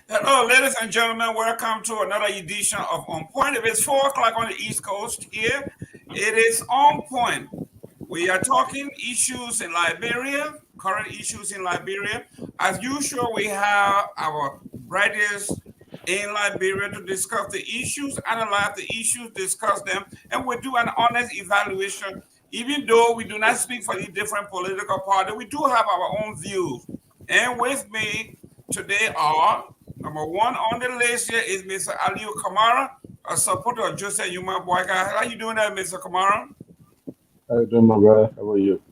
Hello, ladies and gentlemen. Welcome to another edition of On Point. If it's 4 o'clock on the East Coast here, it is On Point. We are talking issues in Liberia, current issues in Liberia. As usual, we have our brothers in Liberia to discuss the issues, analyze the issues, discuss them, and we do an honest evaluation. Even though we do not speak for the different political parties, we do have our own views. And with me today are number one on the list here is Mr. Aliu Kamara, a supporter of Joseph Yuma Boyka. How are you doing there, Mr. Kamara? How you doing, my brother? How are you?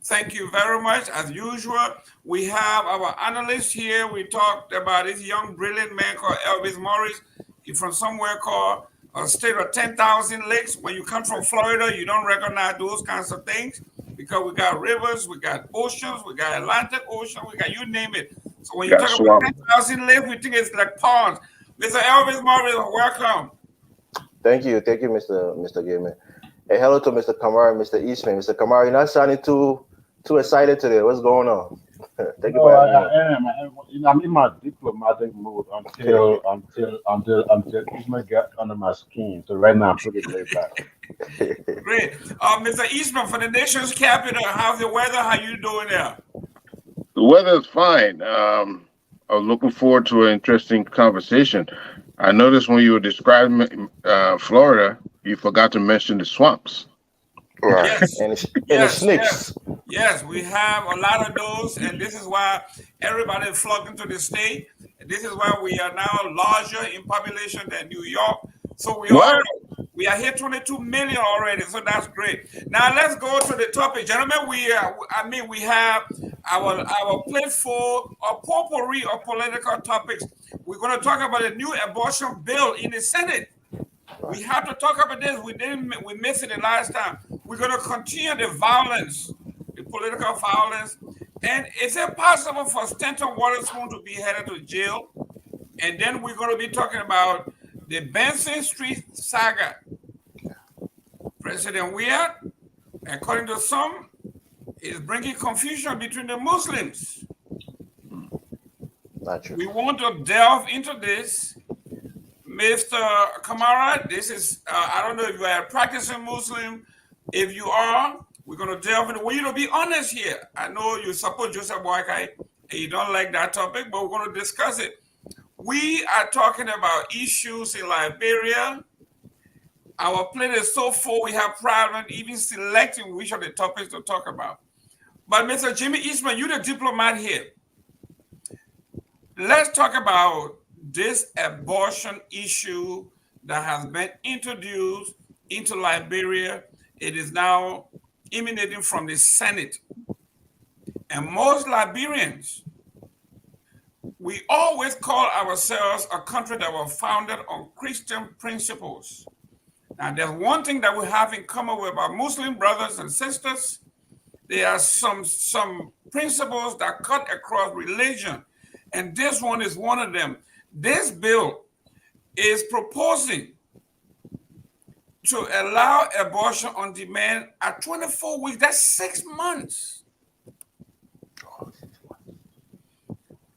Thank you very much. As usual, we have our analyst here. We talked about this young, brilliant man called Elvis Morris. He's from somewhere called a state of 10,000 lakes. When you come from Florida, you don't recognize those kinds of things because we got rivers, we got oceans, we got Atlantic Ocean, we got you name it. So when you talk about 10,000 lakes, we think it's like ponds. Mr. Elvis Morris, welcome. Thank you, Mr. Gaiman. Hey, hello to Mr. Kamara and Mr. Eastman. Mr. Kamara, you're not sounding too excited today. What's going on? Thank you. I am. I'm in my diplomatic mood until Eastman got under my skin. So right now I'm pretty laid back. Great. Mr. Eastman, for the nation's capital, how's the weather? How you doing there? The weather is fine. I was looking forward to an interesting conversation. I noticed when you were describing Florida, you forgot to mention the swamps. Right. Yes. And the snakes. Yes, we have a lot of those, and this is why everybody is flocking to the state. This is why we are now larger in population than New York. So we are here 22 million already, so that's great. Now let's go to the topic, gentlemen. We have our plate full of potpourri of political topics. We're going to talk about a new abortion bill in the Senate. We have to talk about this. We missed it the last time. We're going to continue the violence, the political violence. And is it possible for Stanton Waterspoon to be headed to jail? And then we're going to be talking about the Benson Street saga. President Weir, according to some, is bringing confusion between the Muslims. Not true. We want to delve into this. Mr. Kamara, this is, I don't know if you are a practicing Muslim. If you are, we're going to delve into, we need to be honest here. I know you support Joseph Boyka and you don't like that topic, but we're going to discuss it. We are talking about issues in Liberia. Our plate is so full, we have problems even selecting which of the topics to talk about. But Mr. Jimmy Eastman, you're the diplomat here. Let's talk about this abortion issue that has been introduced into Liberia. It is now emanating from the Senate. And most Liberians we always call ourselves a country that was founded on Christian principles. Now, there's one thing that we have in common with our Muslim brothers and sisters. There are some principles that cut across religion, and this one is one of them. This bill is proposing to allow abortion on demand at 24 weeks. That's 6 months.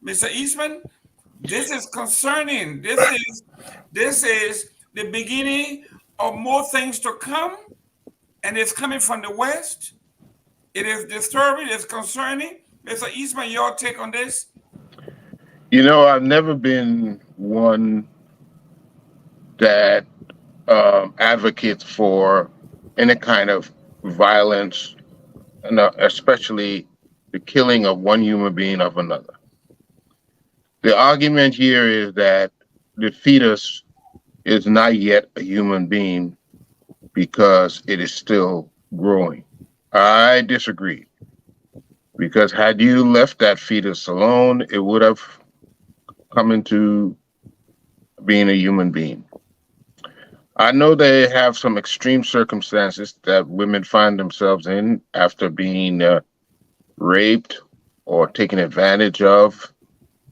Mr. Eastman, this is concerning. This is the beginning of more things to come, and it's coming from the West. It is disturbing, it's concerning. Mr. Eastman, your take on this? I've never been one that advocates for any kind of violence, and especially the killing of one human being of another. The argument here is that the fetus is not yet a human being because it is still growing. I disagree, because had you left that fetus alone, it would have come into being a human being. I know they have some extreme circumstances that women find themselves in after being raped or taken advantage of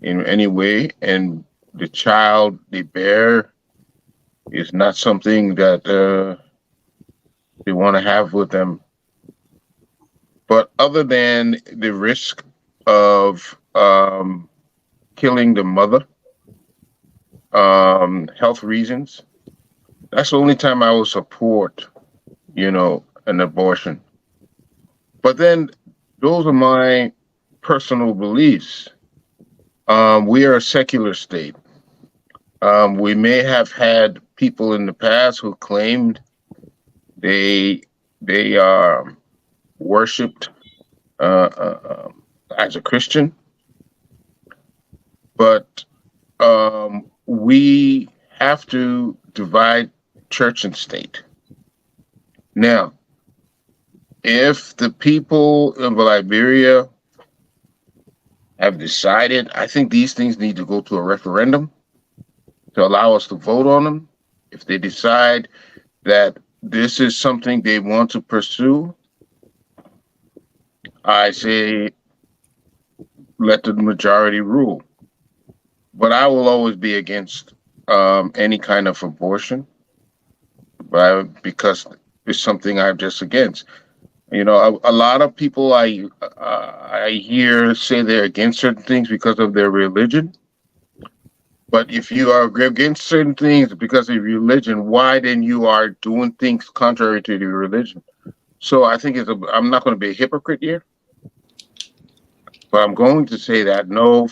in any way, and the child they bear is not something that they want to have with them. But other than the risk of killing the mother, health reasons, that's the only time I will support, an abortion. But then those are my personal beliefs. We are a secular state. We may have had people in the past who claimed they worshipped as a Christian, but we have to divide church and state. Now, if the people of Liberia have decided, I think these things need to go to a referendum to allow us to vote on them. If they decide that this is something they want to pursue, I say let the majority rule. But I will always be against any kind of abortion, because it's something I'm just against. A lot of people I hear say they're against certain things because of their religion. But if you are against certain things because of your religion, why then you are doing things contrary to your religion? So I think I'm not going to be a hypocrite here, but I'm going to say that no,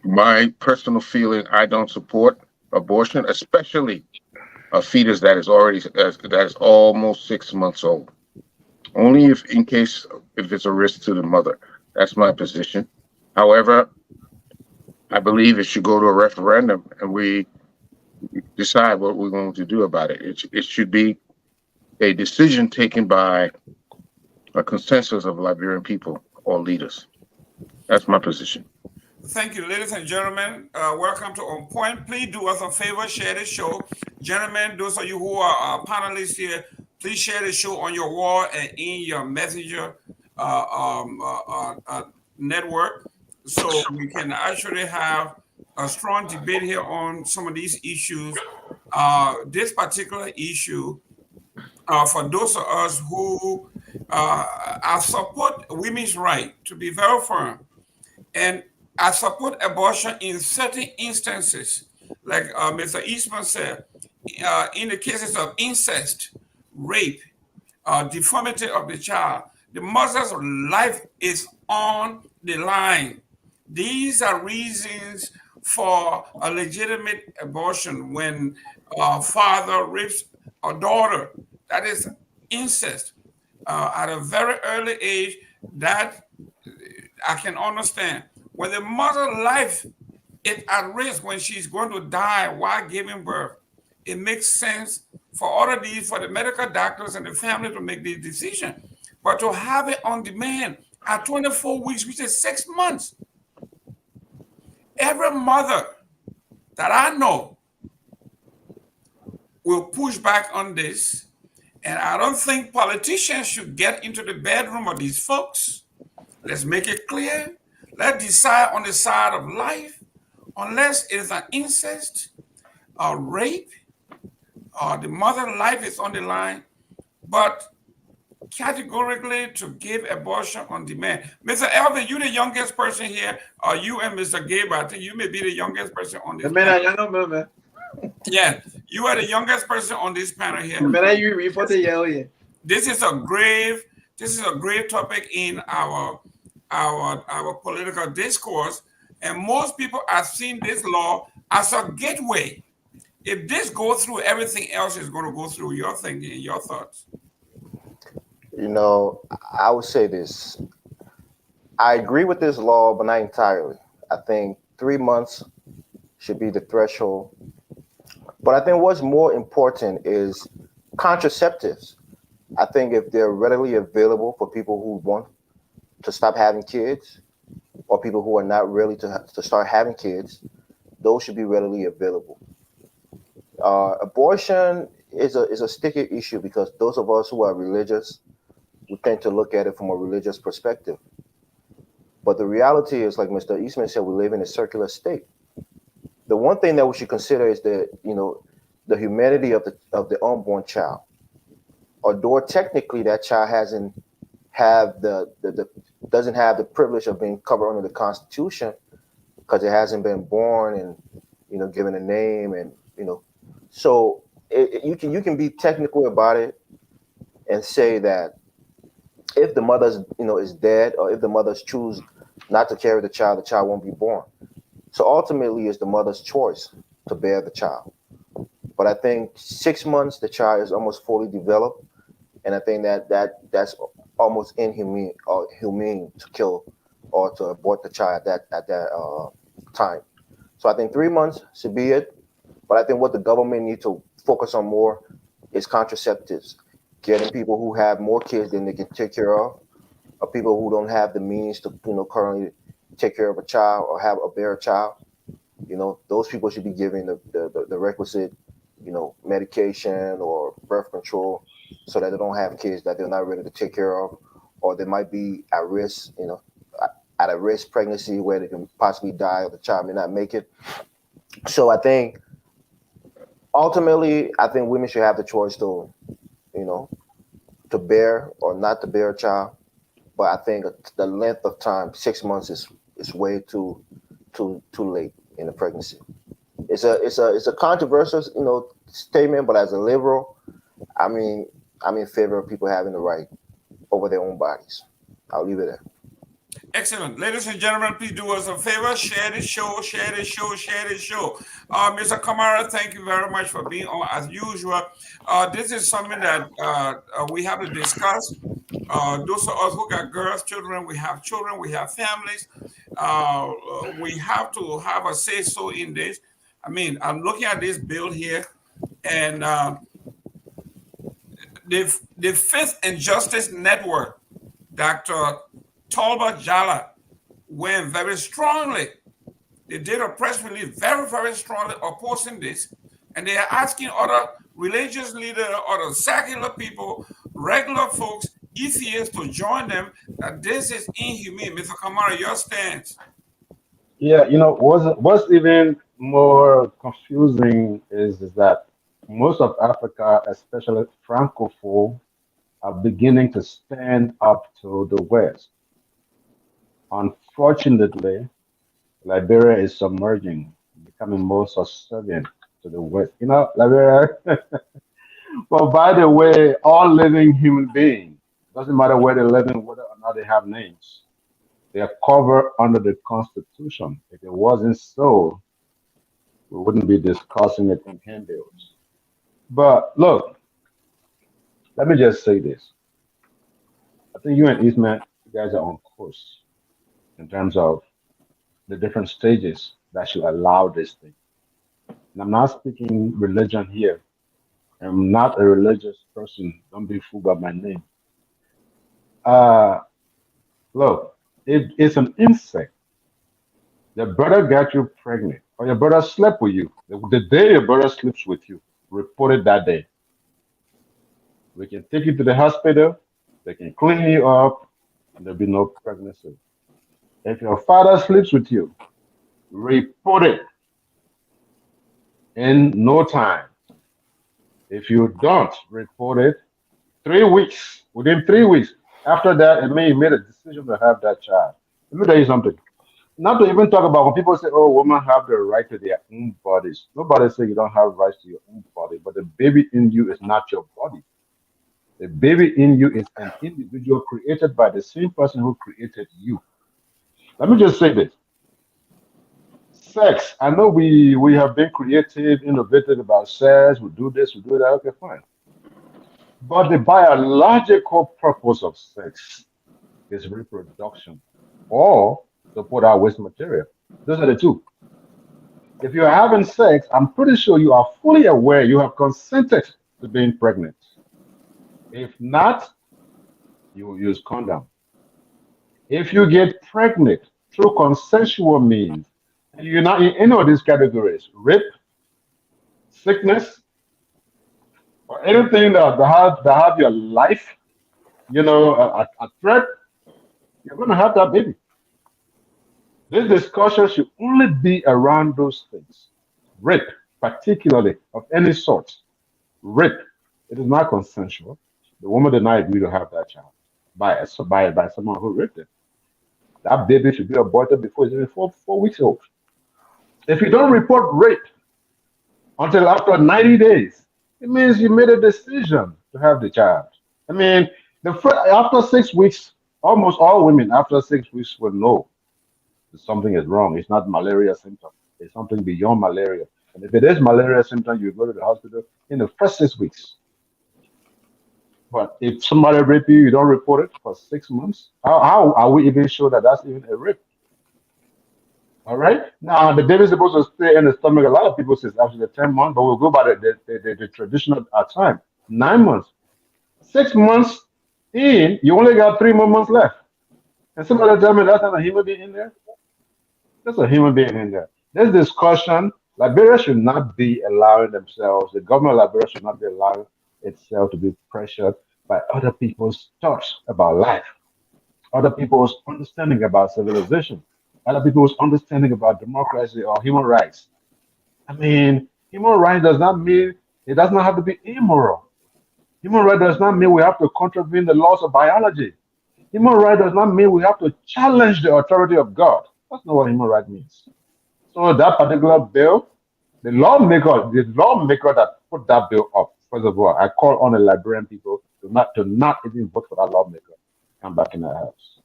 my personal feeling, I don't support abortion, especially a fetus that is almost 6 months old. Only if it's a risk to the mother. That's my position. However, I believe it should go to a referendum and we decide what we're going to do about it. It should be a decision taken by a consensus of Liberian people or leaders. That's my position. Thank you, ladies and gentlemen. Welcome to On Point. Please do us a favor, share this show. Gentlemen, those of you who are panelists here, please share the show on your wall and in your messenger network, so we can actually have a strong debate here on some of these issues. This particular issue, for those of us who I support women's right to be very firm, and I support abortion in certain instances, like Mr. Eastman said, in the cases of incest, rape, deformity of the child, the mother's life is on the line. These are reasons for a legitimate abortion when a father rapes a daughter. That is incest. At a very early age, that I can understand. When the mother's life is at risk, when she's going to die while giving birth, it makes sense for all of these, for the medical doctors and the family to make this decision. But to have it on demand at 24 weeks, which is 6 months, every mother that I know will push back on this. And I don't think politicians should get into the bedroom of these folks. Let's make it clear. Let's decide on the side of life, unless it is an incest or rape or the mother's life is on the line. But categorically to give abortion on demand. Mr. Elvin, you the youngest person here, or you and Mr. Gabe, I think you may be the youngest person on this panel. Yeah, you are the youngest person on this panel here. This is a grave topic in our political discourse, and most people are seeing this law as a gateway. If this goes through, everything else is going to go through. Your thinking, your thoughts. You know, I would say this. I agree with this law, but not entirely. I think 3 months should be the threshold. But I think what's more important is contraceptives. I think if they're readily available for people who want to stop having kids, or people who are not ready to start having kids, those should be readily available. Abortion is a sticky issue because those of us who are religious, we tend to look at it from a religious perspective. But the reality is, like Mr. Eastman said, we live in a circular state. The one thing that we should consider is the humanity of the unborn child. Although technically that child doesn't have the privilege of being covered under the Constitution because it hasn't been born and given a name, and so you can be technical about it and say that if the mother's is dead, or if the mothers choose not to carry the child won't be born. So ultimately, it's the mother's choice to bear the child. But I think 6 months, the child is almost fully developed, and I think that's almost inhumane or humane to kill or to abort the child at that time. So I think 3 months should be it. But I think what the government needs to focus on more is contraceptives, getting people who have more kids than they can take care of, or people who don't have the means to currently take care of a child or bear a child. Those people should be given the requisite medication or birth control, so that they don't have kids that they're not ready to take care of, or they might be at risk, at a risk pregnancy where they can possibly die or the child may not make it. So I think ultimately, I think women should have the choice to bear or not to bear a child. But I think the length of time, 6 months, is way too late in the pregnancy. It's a controversial statement, but as a liberal, I'm in favor of people having the right over their own bodies. I'll leave it there. Excellent. Ladies and gentlemen, please do us a favor. Share this show, share this show, share this show. Mr. Kamara, thank you very much for being on as usual. This is something that we have to discuss. Those of us who got girls, children, we have families. We have to have a say-so in this. I mean, I'm looking at this bill here, and the Fifth and Justice Network, Dr. Talbot Jala, went very strongly. They did a press release very, very strongly opposing this. And they are asking other religious leaders, other secular people, regular folks, atheists, to join them, that this is inhumane. Mr. Kamara, your stance. Yeah, what's even more confusing is that most of Africa, especially Francophone, are beginning to stand up to the West. Unfortunately, Liberia is submerging, becoming more subservient to the West. Liberia. But by the way, all living human beings, doesn't matter where they live in, whether or not they have names, they are covered under the Constitution. If it wasn't so, we wouldn't be discussing it in handbills. But look, let me just say this. I think you and Eastman, you guys are on course in terms of the different stages that should allow this thing. And I'm not speaking religion here. I'm not a religious person. Don't be fooled by my name. Look, it's an insect Your brother got you pregnant, or your brother slept with you. The day your brother sleeps with you, report it that day. We can take you to the hospital. They can clean you up, and there'll be no pregnancy. If your father sleeps with you, report it in no time. If you don't report it, 3 weeks, within 3 weeks, after that, it may you made a decision to have that child. Let me tell you something. Not to even talk about when people say, oh, women have the right to their own bodies. Nobody say you don't have rights to your own body, but the baby in you is not your body. The baby in you is an individual created by the same person who created you. Let me just say this. Sex. I know we have been creative, innovative about sex. We do this, we do that. Okay, fine. But the biological purpose of sex is reproduction or to put out waste material. Those are the two. If you're having sex, I'm pretty sure you are fully aware you have consented to being pregnant. If not, you will use condom. If you get pregnant through consensual means, and you're not in any of these categories, rape, sickness, or anything that have your life, a threat, you're going to have that baby. This discussion should only be around those things. Rape, particularly of any sort. Rape. It is not consensual. The woman did not agree to have that child by someone who raped it. That baby should be aborted before it's even 4 weeks old. If you don't report rape until after 90 days, it means you made a decision to have the child. I mean, after 6 weeks, almost all women after 6 weeks will know that something is wrong. It's not malaria symptom. It's something beyond malaria. And if it is malaria symptom, you go to the hospital in the first 6 weeks. But if somebody rape you, you don't report it for 6 months. How are we even sure that that's even a rape? All right. Now the baby is supposed to stay in the stomach. A lot of people say it's actually 10 months, but we'll go by the traditional time, 9 months. 6 months in, you only got 3 more months left. And somebody tell me that's not a human being in there. There's a human being in there. This discussion, Liberia should not be allowing themselves, the government of Liberia should not be allowing itself to be pressured by other people's thoughts about life, other people's understanding about civilization, other people's understanding about democracy or human rights. I mean, human rights does not mean it does not have to be immoral. Human rights does not mean we have to contravene the laws of biology. Human rights does not mean we have to challenge the authority of God. That's not what human rights means. So that particular bill, the lawmaker that put that bill up, first of all, I call on the Liberian people to not even vote for that lawmaker. Come back in the house.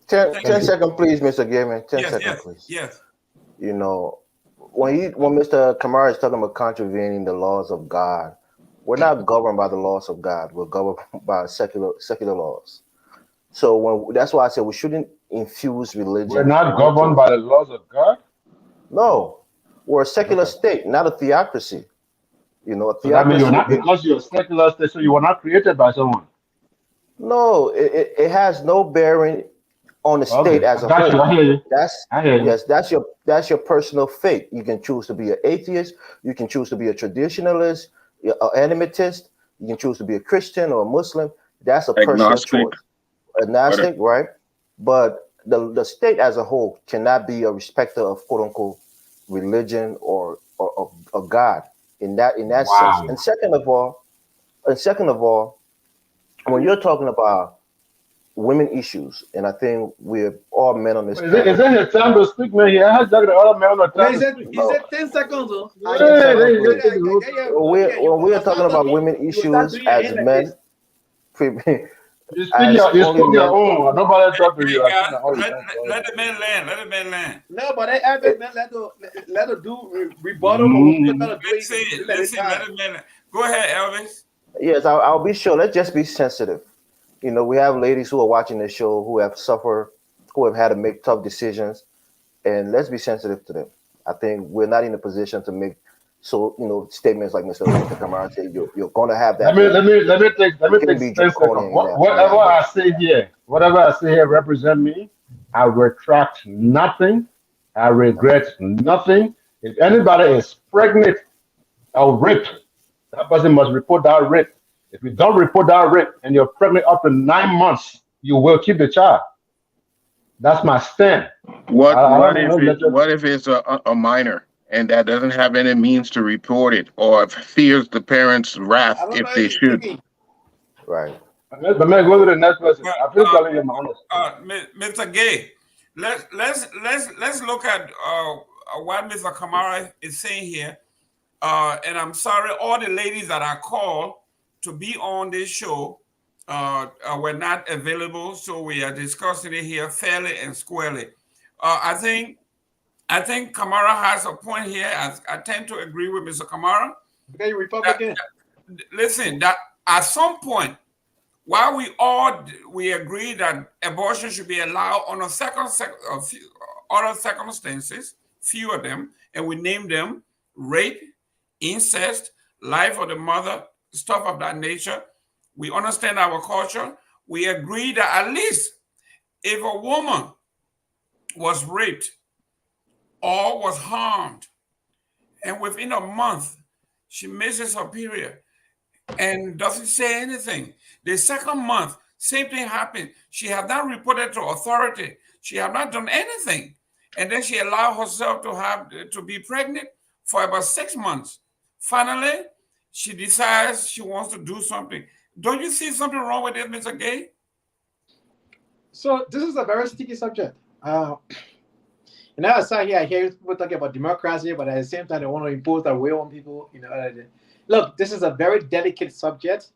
10, Thank 10 Thank you. you. seconds, please, Mr. Gaiman. 10 Yes, seconds, yes, please. yes. You know, when Mr. Kamara is talking about contravening the laws of God, we're not governed by the laws of God. We're governed by secular laws. So that's why I said we shouldn't infuse We're religion not governed into. by the laws of God. No, we're a secular Okay. state, not a theocracy. A So that means you're theocracy would not be. because you're a secular state, so you were not created by someone. No, it has no bearing on the state Okay, as I a got you. whole. I hear you. That's I hear you. yes, that's your personal faith. You can choose to be an atheist. You can choose to be a traditionalist, an animist. You can choose to be a Christian or a Muslim. That's a personal Agnostic. choice. Whatever. Agnostic, right? But the state as a whole cannot be a respecter of quote unquote religion or God in that sense. Wow. And second of all, when you're talking about women issues, and I think we're all men on this But is panel. it your time to speak, man? Here, I had the other man on the Man, time to speak. he No, said 10 seconds. Oh. Hey, 10 seconds, they just please. take the whole Get time. your, When when we I are talking start about talking, women you will start issues doing your as hand like men, this. You speak as your you only spoke your men. own. Nobody Hey, talk to hey you. I think guys, that all the let, time. let, let the man land. Let the man land. No, but I It, think let her do rebuttal, but we're still Mm-hmm. gonna do Let's see it it. during that Let's see. Let time. the man land. Go ahead, Elvis. yes, I'll be sure. Let's just be sensitive. We have ladies who are watching this show who have suffered, who have had to make tough decisions, and let's be sensitive to them. I think we're not in a position to make statements like Mr. Kamara said. You're going to have Let that me baby. let me let me take let We me can take be 10 seconds. draconian in that Whatever way. I say here, whatever I say here represent me. I retract nothing. I regret nothing. If anybody is pregnant or raped, that person must report that rape. If you don't report that rape and you're pregnant up to 9 months, you will keep the child. That's my stand. What I what don't if know. it what if it's a minor and that doesn't have any means to report it or fears the parents' I wrath don't know if if they it's should? sticking. Right. But man, go to the next person. But, I feel telling you my honest thing. Mr. Gay, let's look at what Mr. Kamara is saying here. And I'm sorry, all the ladies that I called to be on this show were not available, so we are discussing it here fairly and squarely. I think Kamara has a point here. I tend to agree with Mr. Kamara. Okay, you That, Republican. listen, that at some point, while we agree that abortion should be allowed on a few other circumstances, few of them, and we name them rape, incest, life of the mother, stuff of that nature. We understand our culture. We agree that at least if a woman was raped or was harmed, and within a month she misses her period and doesn't say anything. The second month, same thing happened. She had not reported to authority. She had not done anything. And then she allowed herself to be pregnant for about 6 months. Finally, she decides she wants to do something. Don't you see something wrong with it, Mr. Gay? So this is a very sticky subject. I sat here, I hear people talking about democracy, but at the same time, they want to impose their will on people. Look, this is a very delicate subject.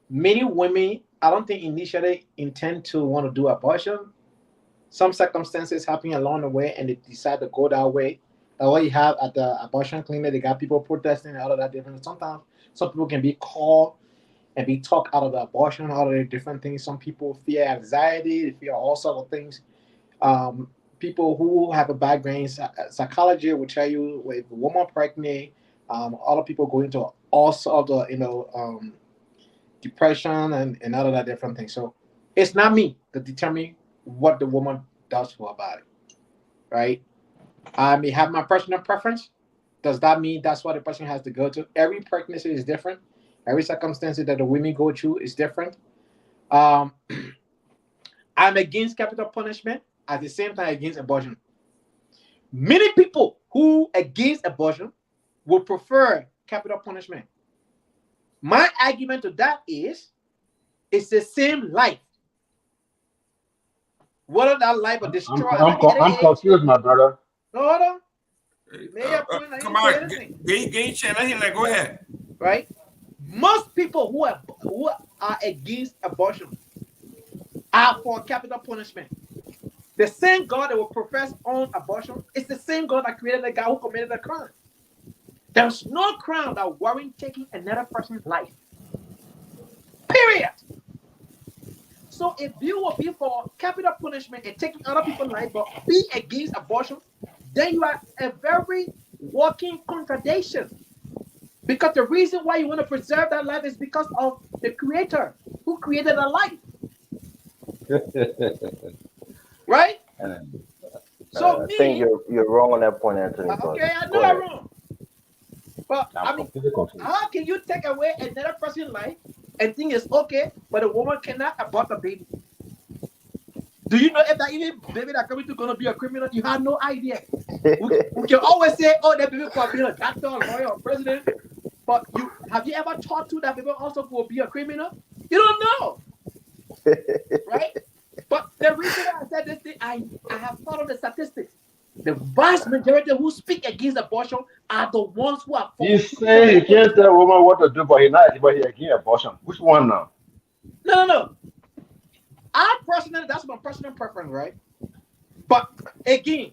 Many women, I don't think initially intend to want to do abortion. Some circumstances happen along the way, and they decide to go that way. That's what you have at the abortion clinic. They got people protesting and all of that different. Sometimes some people can be called and be talked out of the abortion, out of the different things. Some people fear anxiety, they fear all sorts of things. People who have a background in psychology will tell you with a woman pregnant, other people go into all sorts of depression and all of that different things. So it's not me to determine what the woman does for her body, right? I may have my personal preference. Does that mean that's what the person has to go to? Every pregnancy is different. Every circumstance that the women go through is different. I'm against capital punishment, at the same time against abortion. Many people who against abortion would prefer capital punishment. My argument to that is it's the same life. Whether that life will destroy I'm confused, my brother. No, hold on. May I point? I Come didn't say on, anything. let him go ahead. Right? Most people who are against abortion are for capital punishment. The same God that will profess on abortion is the same God that created the guy who committed the crime. There's no crime that warrants taking another person's life. Period. So if you will be for capital punishment and taking other people's life, but be against abortion, then you are a very walking contradiction. Because the reason why you want to preserve that life is because of the Creator who created a life. Right? So I think you're wrong on that point, Anthony. Okay, I know I'm wrong. But I mean, how can you take away another person's life and think it's okay, but a woman cannot abort a baby? Do you know if that even baby that coming to gonna be a criminal? You have no idea. We can always say, "Oh, that baby could be a doctor, a lawyer, or president," but have you ever thought to that baby also will be a criminal? You don't know, right? But the reason I said this thing, I have followed the statistics. The vast majority who speak against abortion are the ones who are. You say you can't tell a woman what to do, but he against abortion. Which one now? No. I personally, that's my personal preference, right? But again,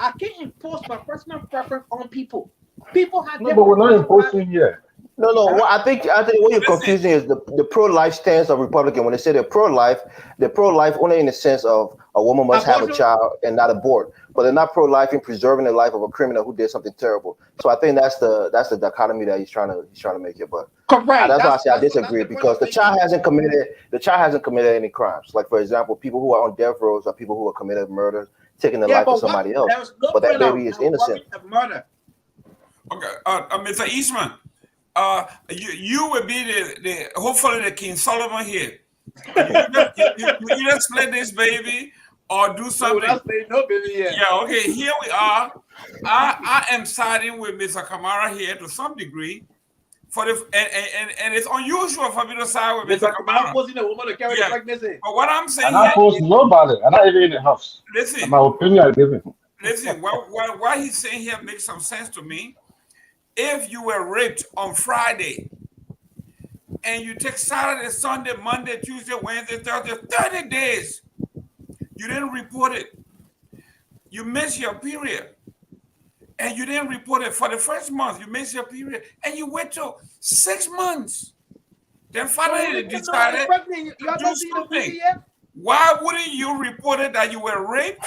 I can't impose my personal preference on people. People have. No, but we're not imposing here. No, no. Huh? I think what you're Listen, confusing is the pro-life stance of Republican. When they say they're pro-life only in the sense of a woman must have a Abortion. child and not abort, but they're not pro-life in preserving the life of a criminal who did something terrible. So I think that's the dichotomy that he's trying to make here. But Correct. that's why I say I That's disagree the point because I'm making. the child hasn't committed any crimes. Like for example, people who are on death rows are people who have committed murder, taking the Yeah, life of but what? somebody else. There's no But that point baby is of innocent. worry of murder. okay, Mr. Eastman, you will be the hopefully the King Solomon here. You just play this baby or do No, something. that's they no baby here. Yeah, okay, here we are. I am siding with Mr. Kamara here to some degree. For the and it's unusual for me to side with Mr. Mr. Kamara Kamara. forcing a woman to carry the Yeah. pregnancy. But what I'm And saying I here post is nobody. I'm not even in the house. And listen, my opinion I give it. listen, what he's saying here makes some sense to me. If you were raped on Friday and you take Saturday, Sunday, Monday, Tuesday, Wednesday, Thursday, 30 days, you didn't report it. You missed your period. And you didn't report it for the first month. You missed your period. And you wait till 6 months. Then So finally when they you can know you're decided pregnant, you to have do not seen the something. baby yet? Why wouldn't you report it that you were raped?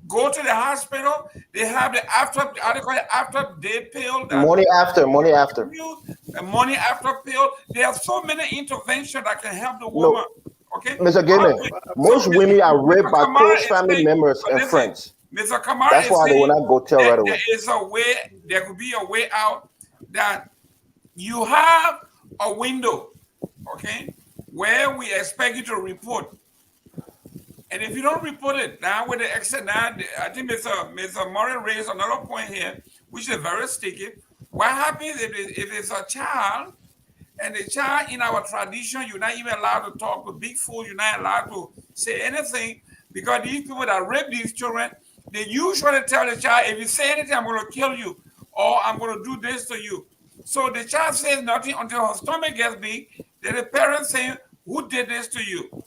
Go to the hospital. They have the after day pill that Money after, money after. you the money after pill. There are so many interventions that can help the woman. No, Okay. Mr. Gaiman, So most women are raped Mr. by Kamara close is family saying, members but and listen, friends. Mr. Kamara That's is why they will saying not go tell that right there away. is a way, there could be a way out that you have a window, okay, where we expect you to report. And if you don't report it, now with the exit, now I think Mr. Murray raised another point here, which is very sticky. What happens if it's a child and the child in our tradition, you're not even allowed to talk to big fool, you're not allowed to say anything because these people that rape these children, they usually tell the child, if you say anything, I'm going to kill you or I'm going to do this to you. So the child says nothing until her stomach gets big. Then the parents say, who did this to you?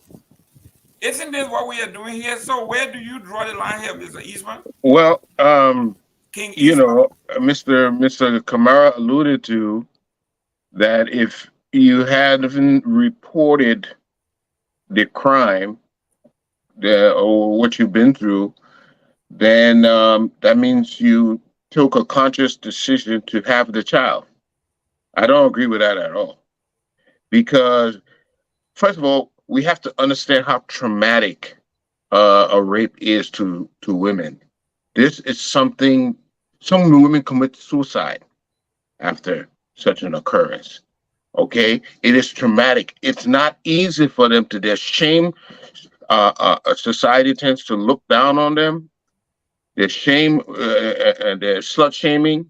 Isn't this what we are doing here? So where do you draw the line here, Mr. Eastman? Well, King Eastman? Mr. Kamara alluded to that if you hadn't reported the crime or what you've been through, then that means you took a conscious decision to have the child. I don't agree with that at all. Because, first of all, we have to understand how traumatic a rape is to women. This is something, some women commit suicide after such an occurrence. Okay, it is traumatic. It's not easy for them to. Their shame. Society tends to look down on them. There's shame. There's slut shaming.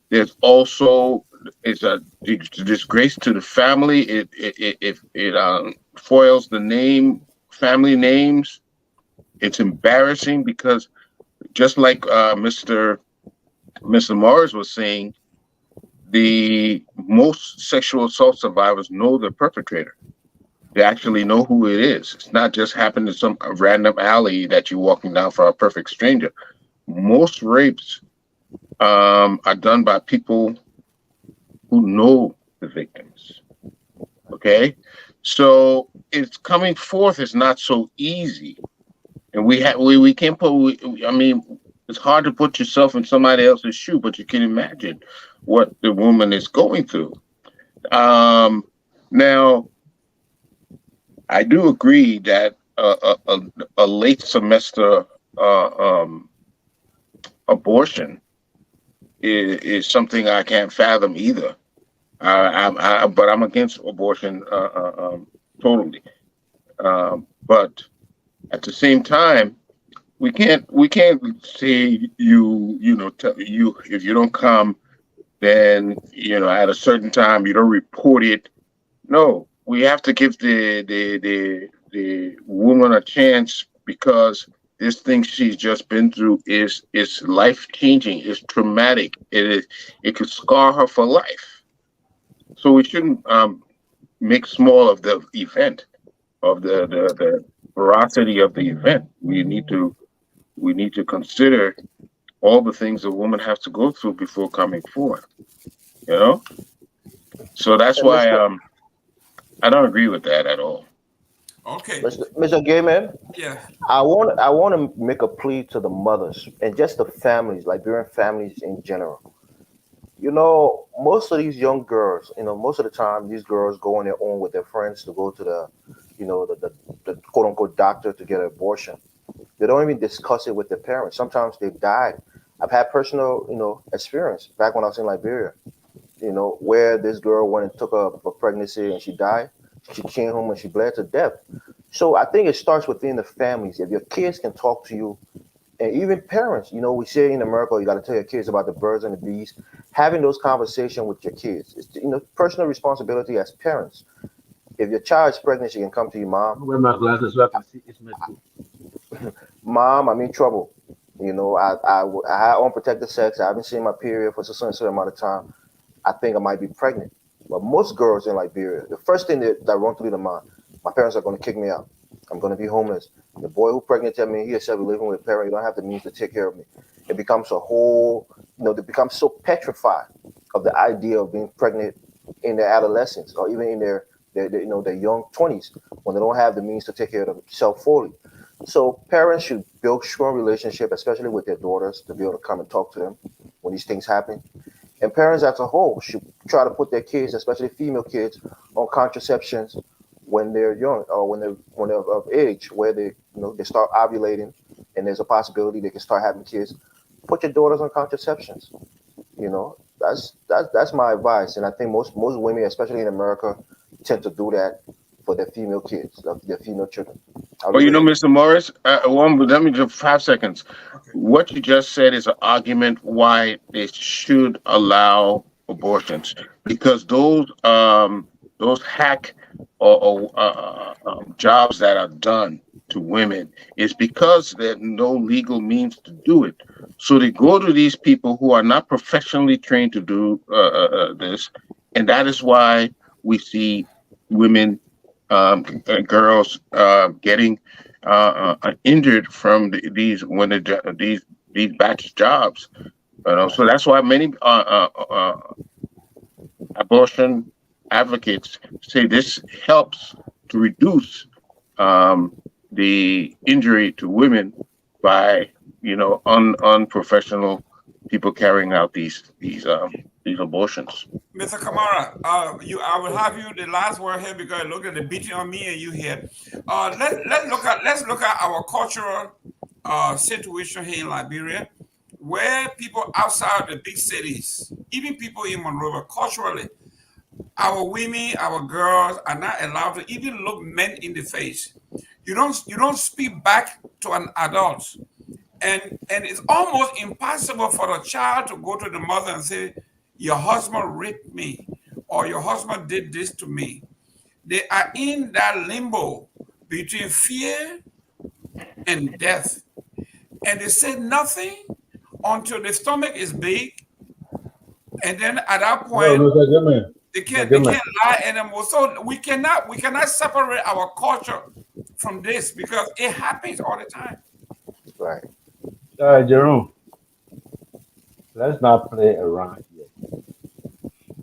There's also it's a disgrace to the family. It foils the name, family names. It's embarrassing because just like Mr. Morris was saying, the most sexual assault survivors know the perpetrator. They actually know who it is. It's not just happened in some random alley that you're walking down for a perfect stranger. Most rapes are done by people who know the victims. Okay, so it's coming forth is not so easy, and we can't put. I mean, it's hard to put yourself in somebody else's shoe, but you can imagine what the woman is going through. Now, I do agree that a late semester abortion is something I can't fathom either. But I'm against abortion totally. But at the same time, we can't say tell you if you don't come, then at a certain time you don't report it. No, we have to give the woman a chance because this thing she's just been through is life changing. It's traumatic. It could scar her for life. So we shouldn't make small of the event of the veracity of the event. We need to consider all the things a woman has to go through before coming forward. You know. So that's And why I don't agree with that at all. Okay. Mr. Gayman, Yeah. I want to make a plea to the mothers and just the families, Liberian families in general. Most of these young girls, most of the time, these girls go on their own with their friends to go to the quote unquote doctor to get an abortion. They don't even discuss it with their parents. Sometimes they've died. I've had personal, experience back when I was in Liberia, where this girl went and took a pregnancy and she died. She came home and she bled to death. So I think it starts within the families. If your kids can talk to you, and even parents, we say in America, you got to tell your kids about the birds and the bees. Having those conversations with your kids, it's personal responsibility as parents. If your child is pregnant, she can come to you, mom. Wear my glasses so I can see it's meant to. Mom, I'm in trouble. I had unprotected sex. I haven't seen my period for a certain amount of time. I think I might be pregnant. But most girls in Liberia, the first thing that run through their mind, my parents are going to kick me out. I'm going to be homeless. The boy who pregnant me, he said, we're living with a parent. You don't have the means to take care of me. It becomes a whole, they become so petrified of the idea of being pregnant in their adolescence or even in their young 20s when they don't have the means to take care of themselves fully. So parents should build strong relationship, especially with their daughters, to be able to come and talk to them when these things happen. And parents as a whole should try to put their kids, especially female kids, on contraceptions when they're young or when they're of age, where they start ovulating, and there's a possibility they can start having kids. Put your daughters on contraceptions. That's my advice, and I think most women, especially in America, tend to do that for their female kids, their female children. I'll Well, leave it there. Mr. Morris, let me just 5 seconds. Okay. What you just said is an argument why they should allow abortions because those hack or jobs that are done to women is because there's no legal means to do it. So they go to these people who are not professionally trained to do this, and that is why we see women, girls getting injured from these when these batch jobs. Right. So that's why many abortion advocates say this helps to reduce um, the injury to women by unprofessional people carrying out these abortions. Mr. Kamara, I will have you the last word here because look at the beating on me and you here. Let's look at our cultural situation here in Liberia, where people outside the big cities, even people in Monrovia, culturally, our women, our girls are not allowed to even look men in the face. You don't speak back to an adult, and it's almost impossible for a child to go to the mother and say, "Your husband raped me," or "Your husband did this to me." They are in that limbo between fear and death, and they say nothing until the stomach is big, and then at that No, point Mr. Goodman. they Mr. can't they Goodman. can't lie anymore. So we cannot separate our culture from this because it happens all the time. Right. Jerome, let's not play around here.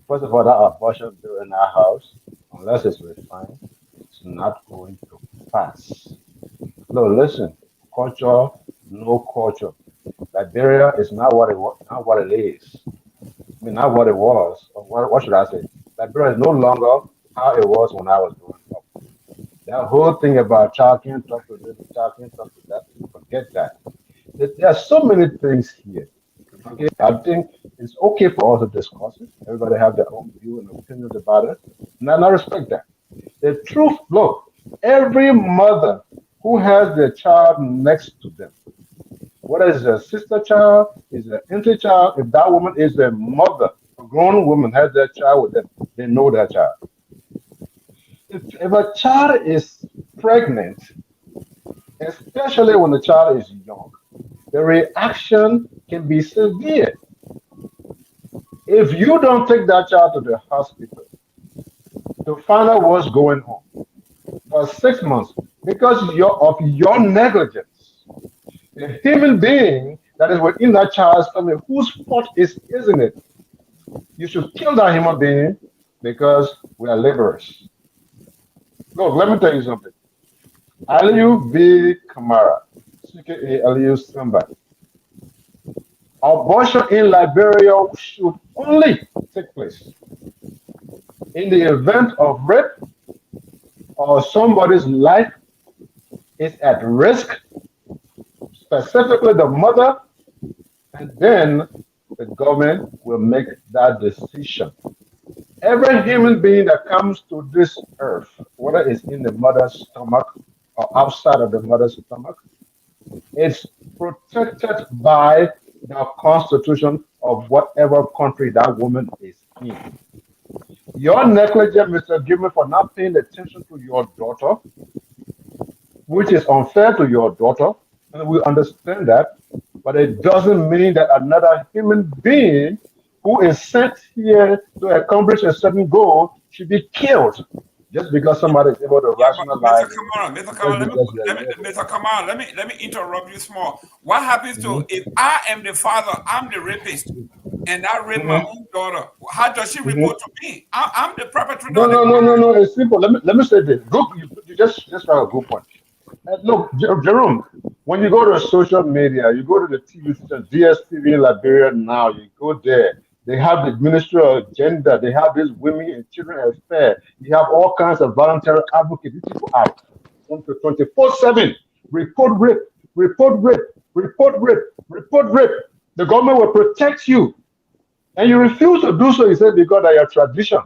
First of all, that abortion bill in our house, unless it's refined, it's not going to pass. No, listen, culture, no culture. Liberia is not what not what it is. I mean, not what it was. Or what should I say? Liberia is no longer how it was when I was growing up. That whole thing about child can't talk to this, child can't talk to that, forget that. There are so many things here. Okay, I think it's okay for us to discuss it. Everybody have their own view and opinions about it, and I respect that. The truth, look, every mother who has their child next to them, whether it's a sister child, is an auntie child, if that woman is a mother, a grown woman has that child with them, they know that child. If a child is pregnant, especially when the child is young, the reaction can be severe. If you don't take that child to the hospital to find out what's going on for 6 months because of your negligence, the human being that is within that child's family, whose fault isn't it? You should kill that human being because we are laborers. Look, let me tell you something. Aliyu B. Kamara, aka Aliyu Simba, abortion in Liberia should only take place in the event of rape or somebody's life is at risk, specifically the mother, and then the government will make that decision. Every human being that comes to this earth, whether it's in the mother's stomach or outside of the mother's stomach, is protected by the constitution of whatever country that woman is in. Your negligence, Mr. Given, for not paying attention to your daughter, which is unfair to your daughter, and we understand that, but it doesn't mean that another human being who is sent here to accomplish a certain goal should be killed just because somebody is able to Yeah, but rationalize it. Mr. Just Kamara, because you're Mr. Kamara, let me interrupt you small. What happens to Mhm, if I am the father, I'm the rapist, and I rape my mhm, own daughter? How does she mhm. report to me? I'm the perpetrator No, of the no, no, no, crime. no. It's simple. Let me say this. Good, you just have a good point. Look, Jerome, when you go to social media, you go to the TV station, DSTV in Liberia now, you go there. They have the Ministry of Gender. They have this Women and Children Affairs. You have all kinds of voluntary advocates. These people are 24/7. Report rape, report rape, report rape, report rape. The government will protect you. And you refuse to do so, you say, because of your tradition.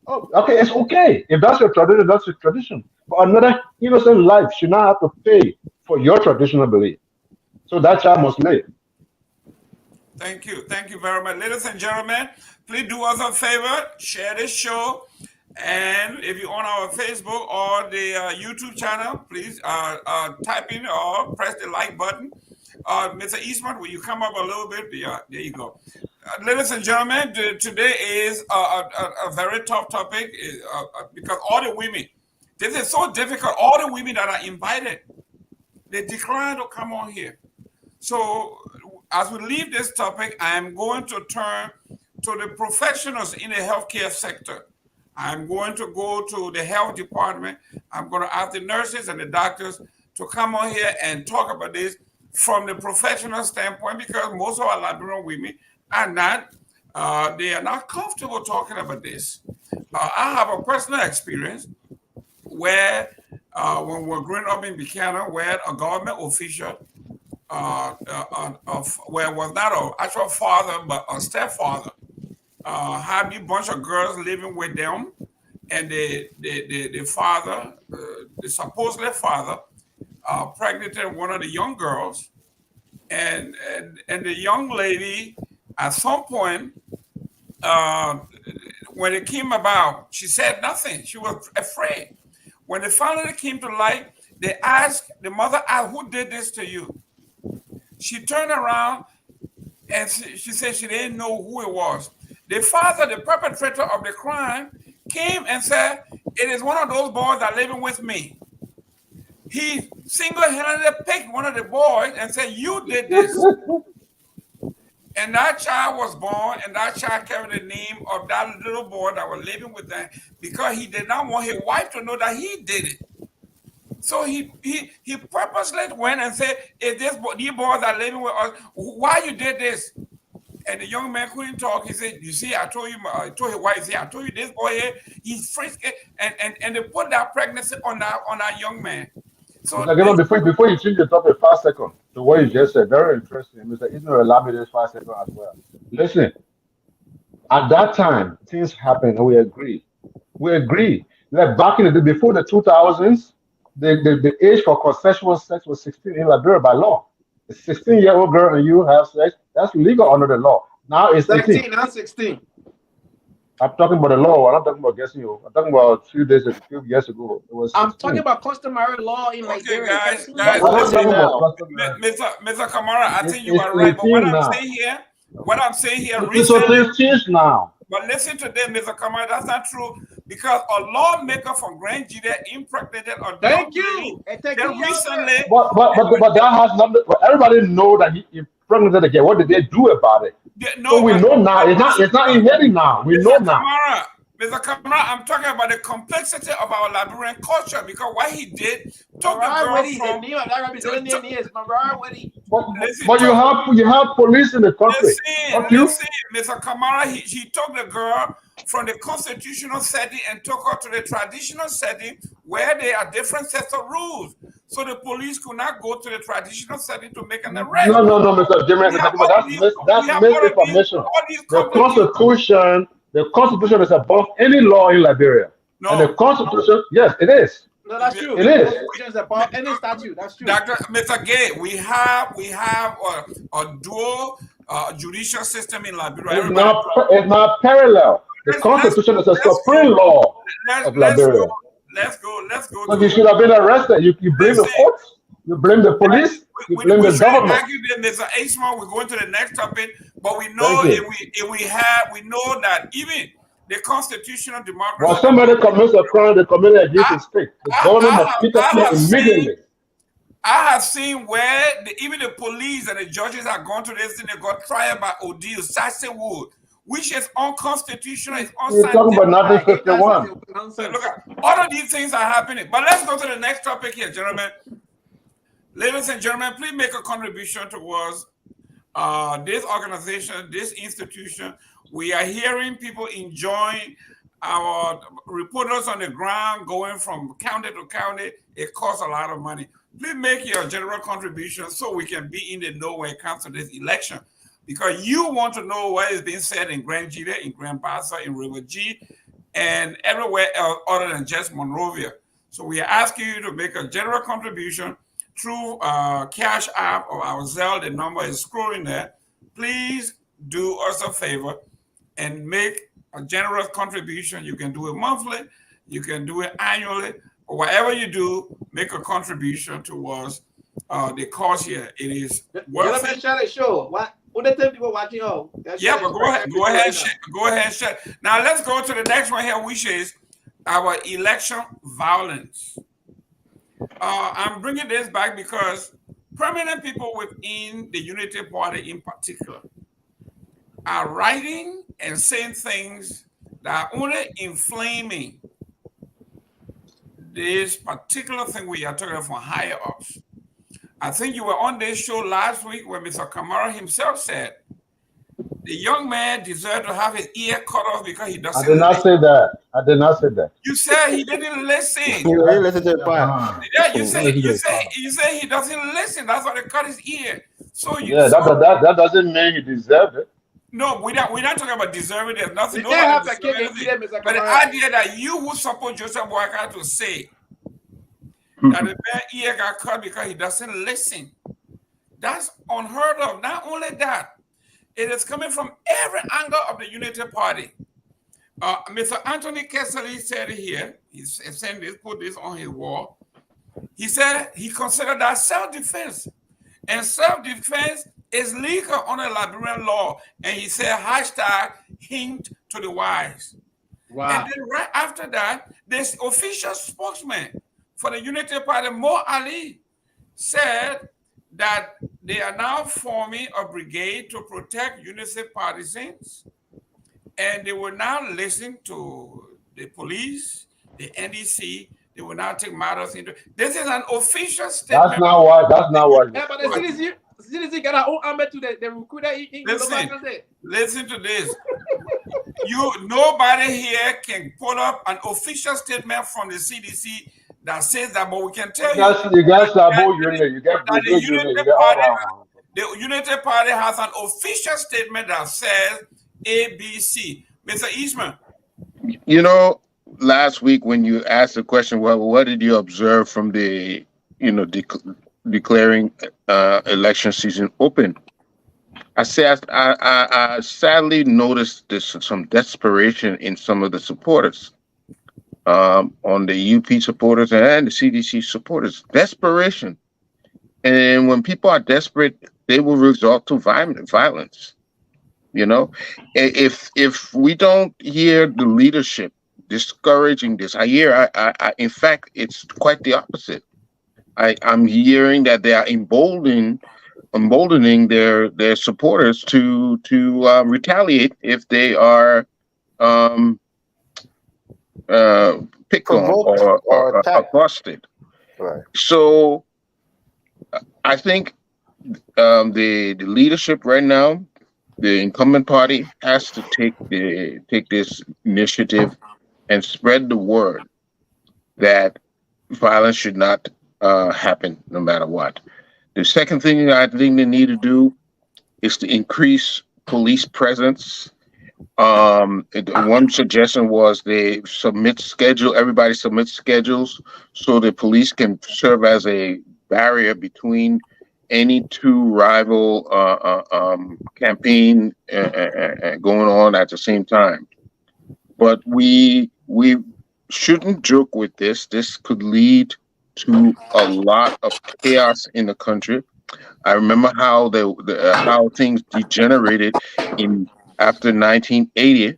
Oh, okay, it's okay. If that's your tradition, that's your tradition. But another innocent life should not have to pay for your traditional belief. So that child must live. Thank you. Thank you very much. Ladies and gentlemen, please do us a favor, share this show. And if you're on our Facebook or the YouTube channel, please type in or press the like button. Mr. Eastman, will you come up a little bit? Yeah, there you go. Ladies and gentlemen, today is a very tough topic because all the women, this is so difficult. All the women that are invited, they decline to come on here. So, as we leave this topic, I am going to turn to the professionals in the healthcare sector. I'm going to go to the health department. I'm going to ask the nurses and the doctors to come on here and talk about this from the professional standpoint because most of our Liberian women are not, they are not comfortable talking about this. I have a personal experience where when we were growing up in Buchanan, where a government official where was not an actual father but a stepfather had a bunch of girls living with them, and the father, the supposedly father, pregnant one of the young girls, and the young lady at some point when it came about, she said nothing. She was afraid. When it finally came to light, the mother asked, "Who did this to you?" She turned around and she said she didn't know who it was. The father, the perpetrator of the crime, came and said, "It is one of those boys that are living with me." He single-handedly picked one of the boys and said, "You did this." And that child was born, and that child carried the name of that little boy that was living with them because he did not want his wife to know that he did it. So he purposely went and said, "If these boys are living with us, why you did this?" And the young man couldn't talk. He said, "You see, I told you, I told his wife, see, I told you this boy here, he's frisky," and they put that pregnancy on that young man. So Mr. Gibbon, before you change the topic 5 seconds to what you just said, very interesting. Mr. Ismail, allow me this 5 seconds as well. Listen, at that time, things happened and we agree. We agree. Like back in the day, before the 2000s, the age for consensual sex was 16 in Liberia by law. A 16-year-old girl and you have sex, that's legal under the law. Now it's 18. 13, not 16. I'm talking about the law. I'm not talking about guessing you. I'm talking about a few years ago. It was 16. I'm talking about customary law in okay, Liberia. guys, We're not listen, talking about now. customary. Mr. Kamara, I think you It's are right. But 18 now. what I'm saying here Okay, so recently, things changed now. but listen to this, Mr. Kamara, that's not true because a lawmaker from Grand Judah impregnated a young Thank lady. you. And thank Then you, Yahweh. recently, But that has nothing. But everybody know that he impregnated again. What did they do about it? no, So we but know now. It's not. It's not in heading now. We know Mr. now. Kamara, Mr. Kamara, I'm talking about the complexity of our Liberian culture because what he did took the Mariah girl Woody, the from. name of that representing name is Mariah Woody. But, Listen, but you have police in the country, don't you? listen, Mr. Kamara, he took the girl from the constitutional setting and took her to the traditional setting where there are different sets of rules. So the police could not go to the traditional setting to make an arrest. No, Mr. Jimmy, We have all of these, we that's have misinformation. all these complicated. The Constitution is above any law in Liberia, and the No, Constitution, yes, it is. No, that's true. It is. Constitution is about any statute. That's true. Dr. Mr. Gay, we have a dual judicial system in Liberia. It's not parallel. The Constitution is a supreme law of Liberia. Let's go. So you should have been arrested. You blame the courts, you blame the police, you blame the government. Argue that Mr. Ashman, we're going to the next topic, but we know we know that even the constitutional democracy. When somebody commits a crime, they commit it against the state. The government must pick up immediately. I have seen where even the police and the judges have gone to this thing. They got tried by Odile Sassewood, which is unconstitutional. It's You're talking about 1951. Look at all of these things are happening. But let's go to the next topic here, gentlemen. Ladies and gentlemen, please make a contribution towards this organization, this institution. We are hearing people enjoying our reporters on the ground going from county to county. It costs a lot of money. Please make your general contribution so we can be in the know when it comes to this election. Because you want to know what is being said in Grand Gita, in Grand Bassa, in River G, and everywhere else other than just Monrovia. So we are asking you to make a general contribution through Cash App or our Zelle. The number is scrolling there. Please do us a favor and make a generous contribution. You can do it monthly, you can do it annually, or whatever you do, make a contribution towards the cause here. It is worth it. Share the show. What the time people watching? Oh, yeah, but go ahead, share. Now let's go to the next one here, which is our election violence. I'm bringing this back because prominent people within the Unity Party in particular are writing and saying things that are only inflaming this particular thing we are talking from higher ups. I think you were on this show last week when Mr. Kamara himself said the young man deserved to have his ear cut off because he doesn't. I did not say that. I did not say that. You said he didn't listen. He didn't listen to the part. Yeah, you say he doesn't listen. That's why they cut his ear. So that doesn't mean he deserved it. No, we're not talking about deserving. There's nothing. You can't have the kid. But the idea that you who support Joseph Boyka to say that the man ear got cut because he doesn't listen, that's unheard of. Not only that, it is coming from every angle of the Unity Party. Mr. Anthony Kessley said here, he's saying this, put this on his wall. He said he considered that self-defense. And self-defense is legal under Liberian law. And he said, hashtag hint to the wise. Wow. And then right after that, this official spokesman for the Unity Party, Mo Ali, said that they are now forming a brigade to protect Unity partisans. And they will now listen to the police, the NDC. They will now take matters into. This is an official statement. That's not what. Yeah, but the CDC got our own army to the recruiter. Listen to this. Nobody here can put up an official statement from the CDC that says that, but we can tell you guys are both union. The Unity Party has an official statement that says ABC. Mr. Eastman. You know, last week when you asked the question, well, what did you observe from the, declaring election season open? I said I sadly noticed some desperation in some of the supporters, on the UP supporters and the CDC supporters. Desperation, and when people are desperate, they will resort to violence. If we don't hear the leadership discouraging this, I in fact, it's quite the opposite. I'm hearing that they are emboldening their supporters to retaliate if they are picked on Provoked or or attacked. accosted. Right. So I think the leadership right now, the incumbent party, has to take this initiative and spread the word that violence should not happen no matter what. The second thing I think they need to do is to increase police presence. One suggestion was they everybody submits schedules so the police can serve as a barrier between any two rival campaign going on at the same time. But we shouldn't joke with this. This could lead to a lot of chaos in the country. I remember how how things degenerated in after 1980.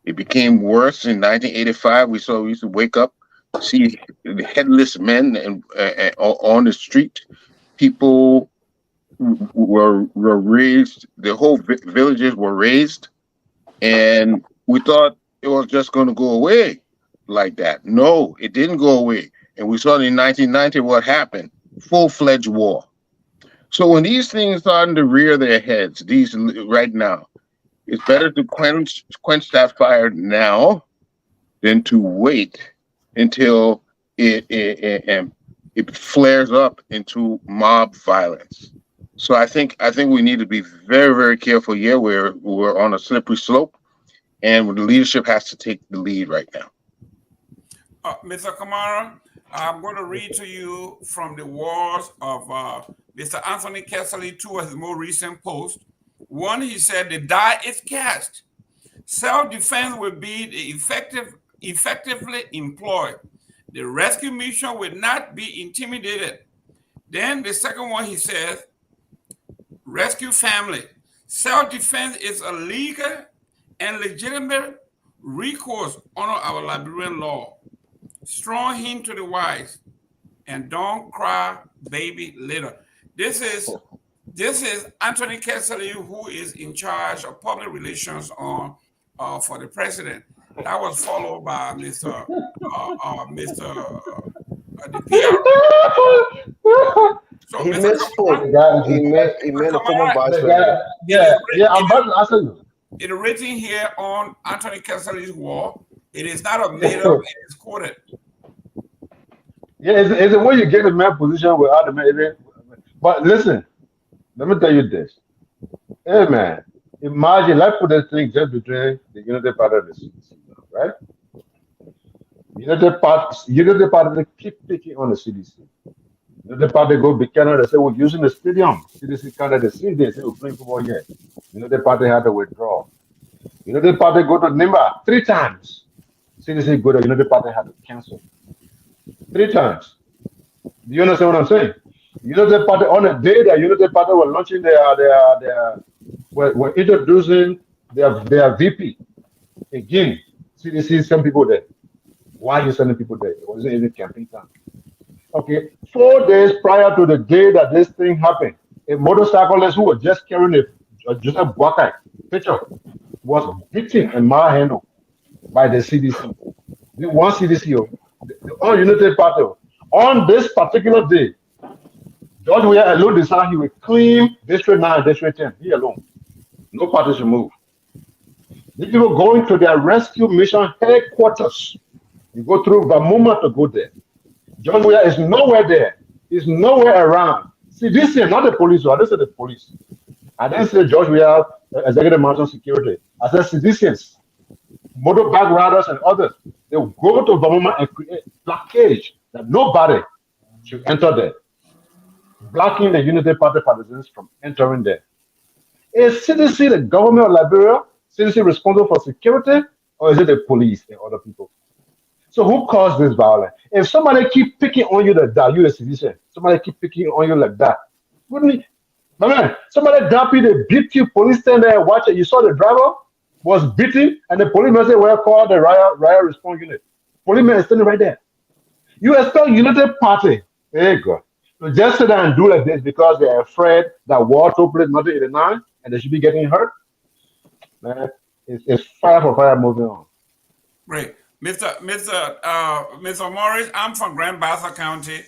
It became worse in 1985. We used to wake up, see the headless men on the street. People were raised. The whole villages were raised, and we thought it was just going to go away like that. No, it didn't go away. And we saw in 1990 what happened: full-fledged war. So when these things starting to rear their heads, these right now, it's better to quench that fire now than to wait until it flares up into mob violence. So I think we need to be very, very careful here. We're on a slippery slope, and the leadership has to take the lead right now. Mr. Kamara, I'm going to read to you from the words of Mr. Anthony Kessley, two of his more recent posts. One, he said, the die is cast. Self-defense will be effectively employed. The rescue mission will not be intimidated. Then the second one, he says, rescue family. Self-defense is a legal and legitimate recourse under our Liberian law. Strong hint to the wise, and don't cry baby later. This is Anthony Kessley, who is in charge of public relations on for the president. That was followed by Mr. The PR. So He Mr. misspoke. He meant a former vice president. Yeah, I'm about to answer you. It is written here on Anthony Kessley's wall. It is not a made up, it is quoted. Yeah, it's the way you get in man position without the man. But listen, let me tell you this. Hey man, imagine let's put this thing just between the United Party and the CDC, right? United Party keep picking on the CDC. United Party go big Canada, they say we're using the stadium. CDC Canada, they say we're playing football here. United Party had to withdraw. United Party go to Nimba 3 times. CDC go to United Party had to cancel 3 times. Do you understand what I'm saying? United Party on a day that United Party were launching were introducing their VP again. CDC send people there. Why are you sending people there? It wasn't even campaign time. Okay, 4 days prior to the day that this thing happened, a motorcyclist who was just carrying a Joseph Boakai picture was beaten and manhandled by the CDC. The one CDC, on United Party, on this particular day, George Weah alone decided he would clean District 9 and District 10. He alone. No party should move. These people going to their rescue mission headquarters. You go through Bamuma to go there. George Weah is nowhere there. He's nowhere around. See, this is not the police. I didn't say the police. I didn't say George Weah, Executive Marshal Security. I said citizens, motorbike riders and others. They will go to Bamuma and create blockage that nobody should enter there, blocking the Unity Party partisans from entering there. Is CDC the government of Liberia? CDC responsible for security, or is it the police and other people? So who caused this violence? If somebody keep picking on you like that, you a citizen, somebody keep picking on you like that, wouldn't it? My man, somebody drop you, they beat you, police stand there and watch it. You saw the driver was beaten, and the policeman said, well, call the riot response unit. Policeman is standing right there. You expect United Party, hey God, to just sit down and do like this because they're afraid that war took place in 1989 and they should be getting hurt? Man, it's fire for fire moving on. Great. Mr. Morris, I'm from Grand Bassa County,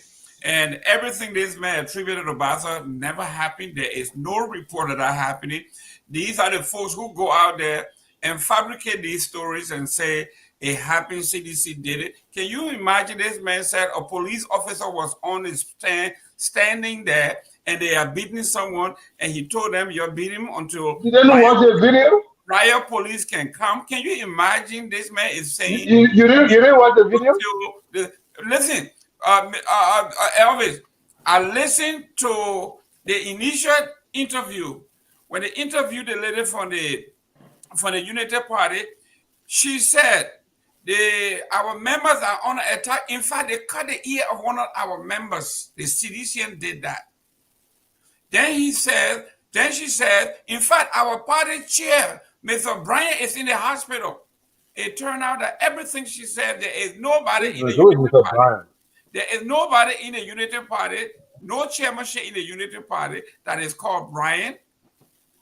and everything this man attributed to Bassa never happened. There is no report of that happening. These are the folks who go out there and fabricate these stories and say it happened, CDC did it. Can you imagine this man said a police officer was on his standing there and they are beating someone and he told them you're beating him until You didn't watch the video? riot police can come. Can you imagine this man is You, saying you, you didn't you didn't watch the video? listen, Elvis, I listened to the initial interview when they interviewed the lady from the United Party. She said our members are under attack. In fact, they cut the ear of one of our members. The CDCN did that. Then she said, in fact, our party chair, Mr. Bryant, is in the hospital. It turned out that everything she said, there is nobody in the Who is Unity Mr. Party. Brian? There is nobody in the Unity Party, no chairmanship in the Unity Party that is called Brian.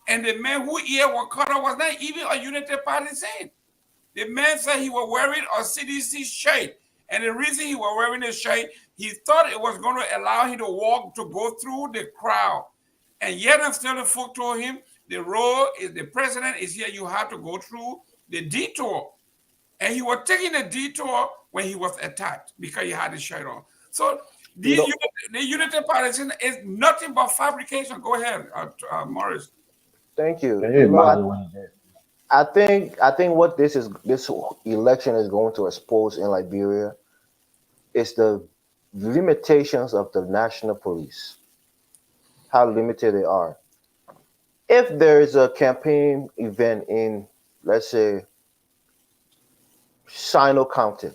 And the man who ear was cut off was not even a Unity Party saint. The man said he was wearing a CDC shirt. And the reason he was wearing the shirt, he thought it was going to allow him to go through the crowd. And yet and still the folk told him, the president is here, you have to go through the detour. And he was taking the detour when he was attacked because he had his shirt on. So the Unity Party is nothing but fabrication. Go ahead, Morris. Thank you. Can you imagine when he did? I think what this election is going to expose in Liberia is the limitations of the national police, how limited they are. If there is a campaign event in, let's say, Sino County,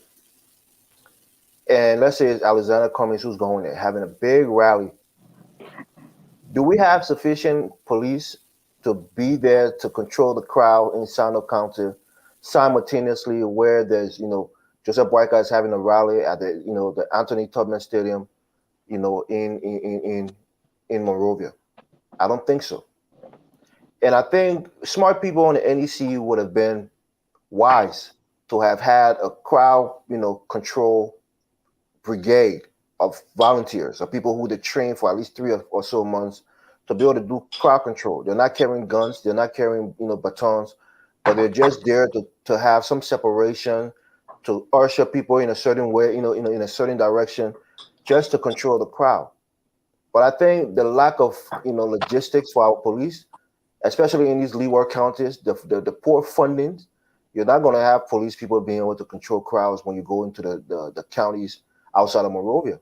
and let's say it's Alexander Cummings who's going there, having a big rally, do we have sufficient police to be there to control the crowd in Sino County simultaneously where there's, Joseph Boyka is having a rally at the Anthony Tubman Stadium, in Monrovia? I don't think so. And I think smart people on the NEC would have been wise to have had a crowd, control brigade of volunteers, of people who they trained for at least 3 or so months to be able to do crowd control. They're not carrying guns, they're not carrying, batons, but they're just there to have some separation, to usher people in a certain way, in a certain direction, just to control the crowd. But I think the lack of, logistics for our police, especially in these leeward counties, the poor funding, you're not going to have police people being able to control crowds when you go into the counties outside of Monrovia.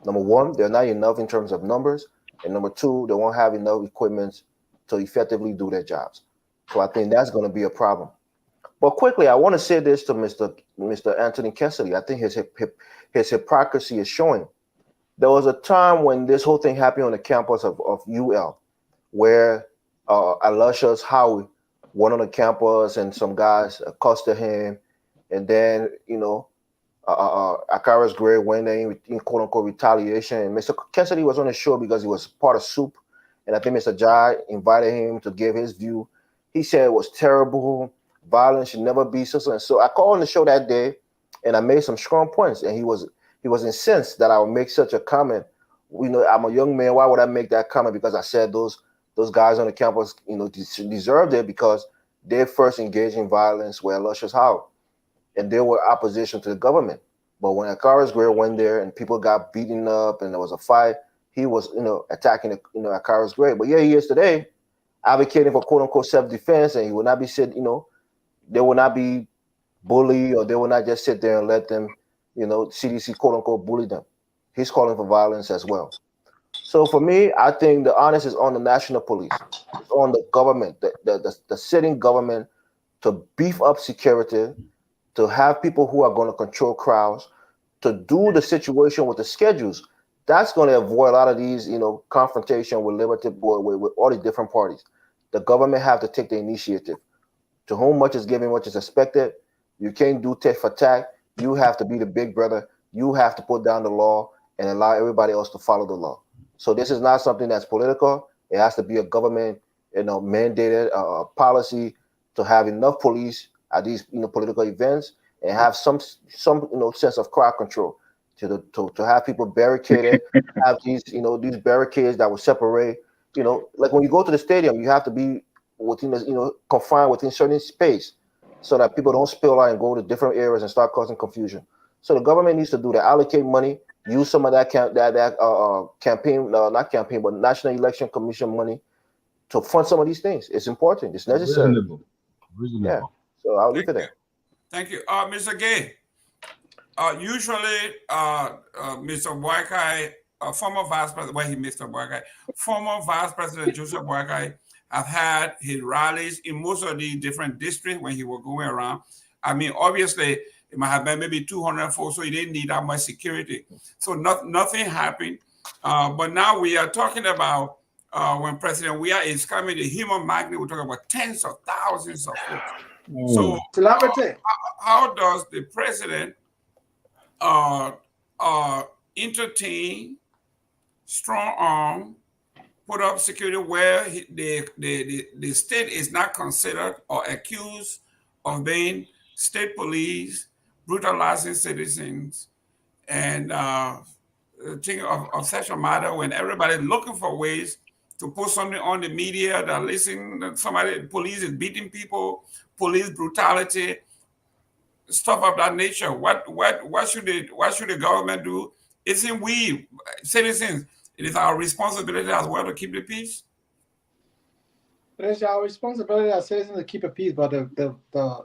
Number one, they're not enough in terms of numbers. And number two, they won't have enough equipment to effectively do their jobs. So I think that's going to be a problem. But quickly, I want to say this to Mr. Anthony Cassidy. I think his hypocrisy is showing. There was a time when this whole thing happened on the campus of UL, where Aloysius Howe went on the campus and some guys accosted him, and then Akara's Gray went in quote unquote retaliation. And Mr. Cassidy was on the show because he was part of Soup, and I think Mr. Jai invited him to give his view. He said it was terrible, violence should never be so. And so I called on the show that day, and I made some strong points, and he was incensed that I would make such a comment. I'm a young man. Why would I make that comment? Because I said those guys on the campus, deserved it because they first engaged in violence with Aloysius Howe, and they were opposition to the government. But when Akara's Gray went there and people got beaten up and there was a fight, he was, attacking, Akara's Gray. But he is today advocating for quote unquote self-defense, and he will not be said, they will not be bullied, or they will not just sit there and let them, CDC quote unquote bully them. He's calling for violence as well. So for me, I think the onus is on the national police. It's on the government, the sitting government, to beef up security, to have people who are going to control crowds, to do the situation with the schedules. That's going to avoid a lot of these, confrontation with Liberty with all the different parties. The government have to take the initiative. To whom much is given, much is expected. You can't do tit for tat. You have to be the big brother. You have to put down the law and allow everybody else to follow the law. So this is not something that's political. It has to be a government, mandated policy to have enough police at these, political events, and have some sense of crowd control to have people barricaded, have these these barricades that will separate. Like when you go to the stadium, you have to be within confined within certain space, so that people don't spill out and go to different areas and start causing confusion. So the government needs to do that, allocate money, use some of that campaign, not campaign, but National Election Commission money to fund some of these things. It's important. It's necessary. Reasonable. Yeah. Reasonable. So I'll leave Thank it you. there. Thank you. Mr. Gay, usually Mr. Boakai, former Vice President, Mr. Boakai, former Vice President Joseph Boakai have had his rallies in most of the different districts when he was going around. I mean, obviously, it might have been maybe 200 folks, so he didn't need that much security. So nothing happened. But now we are talking about when President Weah is coming, the human magnet, we're talking about tens of thousands of folks. So how does the president entertain, strong arm, put up security where the state is not considered or accused of being state police, brutalizing citizens, and think of such a matter when everybody's looking for ways to put something on the media that police is beating people, police brutality, stuff of that nature. What should the government do? Isn't we citizens? It is our responsibility as well to keep the peace. It is our responsibility as citizens to keep the peace, but the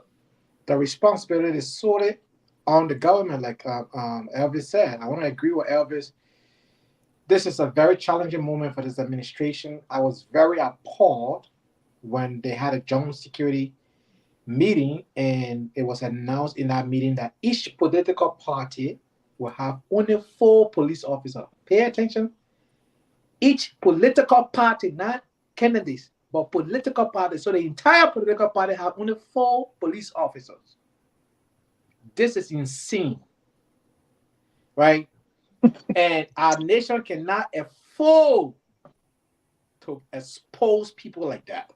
responsibility is solely on the government, like Elvis said. I want to agree with Elvis. This is a very challenging moment for this administration. I was very appalled when they had a joint security meeting, and it was announced in that meeting that each political party will have only 4 police officers. Pay attention. Each political party, not candidates, but political parties. So the entire political party have only 4 police officers. This is insane, right? And our nation cannot afford to expose people like that.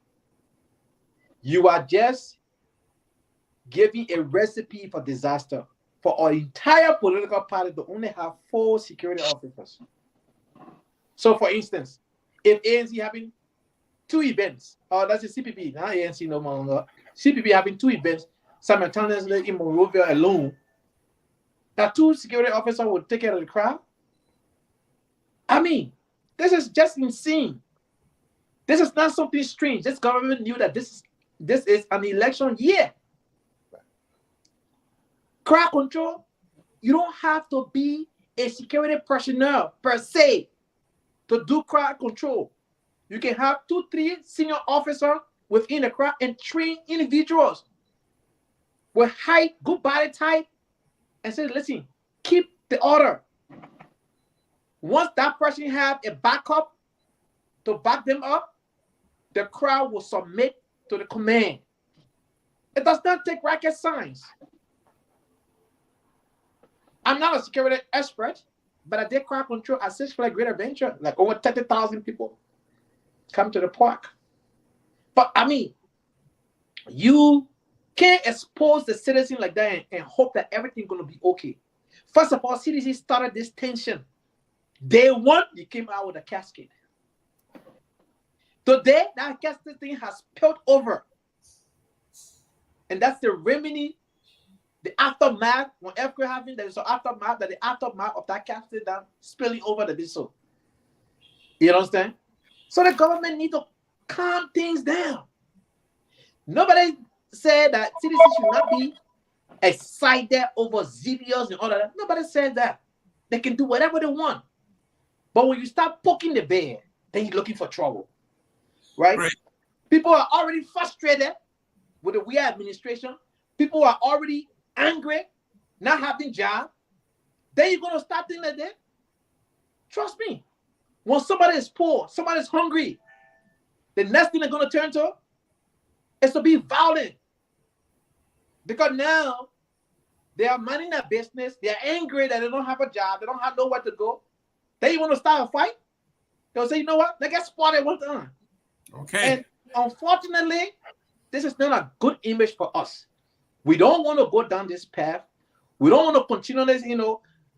You are just giving a recipe for disaster for our entire political party to only have 4 security officers. So, for instance, if ANC having 2 events, or that's a CPP, not ANC no longer, CPP having 2 events simultaneously in Monrovia alone, that 2 security officers would take care of the crowd? I mean, this is just insane. This is not something strange. This government knew that this is an election year. Crowd control, you don't have to be a security personnel per se to do crowd control. You can have 2, 3 senior officers within the crowd and train individuals with height, good body type, and say, listen, keep the order. Once that person have a backup to back them up, the crowd will submit to the command. It does not take rocket science. I'm not a security expert, but I did crowd control at Six Flags Great Adventure. Like over 30,000 people come to the park. But I mean, you can't expose the citizen like that and hope that everything's going to be okay. First of all, CDC started this tension. Day 1, you came out with a casket. Today, that casket thing has spilled over. And that's the remedy, the aftermath. When earthquake happens, there is an aftermath, that the aftermath of that casket down spilling over the diesel. You understand? So the government needs to calm things down. Nobody said that citizens should not be excited over ZBOs and all that. Nobody said that. They can do whatever they want. But when you start poking the bear, then you're looking for trouble. Right? People are already frustrated with the Weah administration. People are already angry, not having jobs. Then you're going to start things like that? Trust me. When somebody is poor, somebody is hungry, the next thing they're going to turn to is to be violent. Because now they are minding their business. They are angry that they don't have a job. They don't have nowhere to go. Then you want to start a fight? They'll say, you know what? Let's get spotted one time. Okay. And unfortunately, this is not a good image for us. We don't want to go down this path. We don't want to continue this.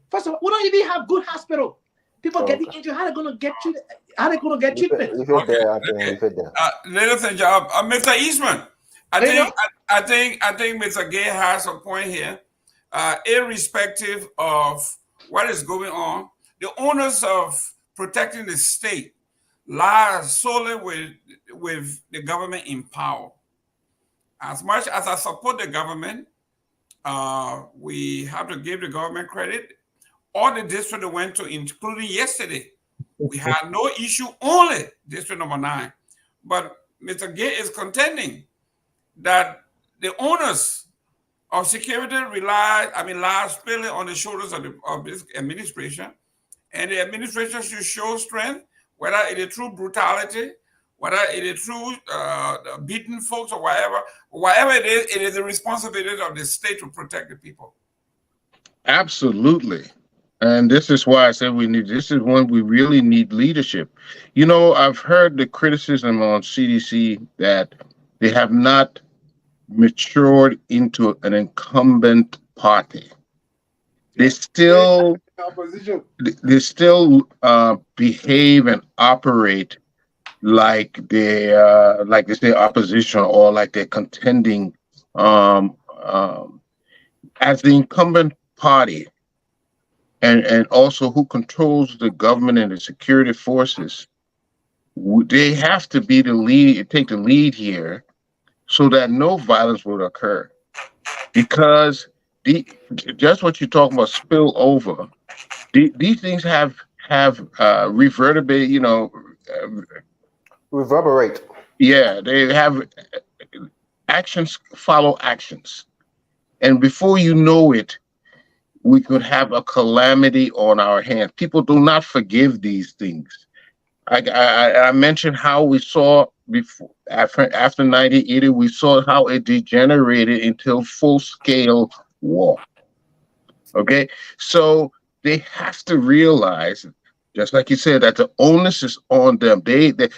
First of all, we don't even have good hospital. People getting Okay. injured. How they gonna get you? How they gonna get treatment? Leave it Okay, there, Anthony. okay. Leave it there. Ladies and gentlemen, Mr. Eastman, I You think know, I think Mr. Gay has a point here. Irrespective of what is going on, the onus of protecting the state lies solely with the government in power. As much as I support the government, we have to give the government credit. All the districts that went to, including yesterday, we had no issue, only District Number 9. But Mr. Gay is contending that the onus of security lies purely on the shoulders of this administration. And the administration should show strength, whether it is through brutality, whether it is through beating folks or whatever it is the responsibility of the state to protect the people. Absolutely. And this is why I said this is when we really need leadership. I've heard the criticism on CDC that they have not matured into an incumbent party. They still opposition. behave and operate like they say opposition, or like they're contending as the incumbent party, and also who controls the government and the security forces. They have to be take the lead here, so that no violence would occur. Because just what you're talking about, spill over. These things have reverberate. Reverberate. Yeah, they have actions follow actions, and before you know it, we could have a calamity on our hands. People do not forgive these things. I mentioned how we saw before after 1980, we saw how it degenerated into full scale war. Okay, so they have to realize, just like you said, that the onus is on them.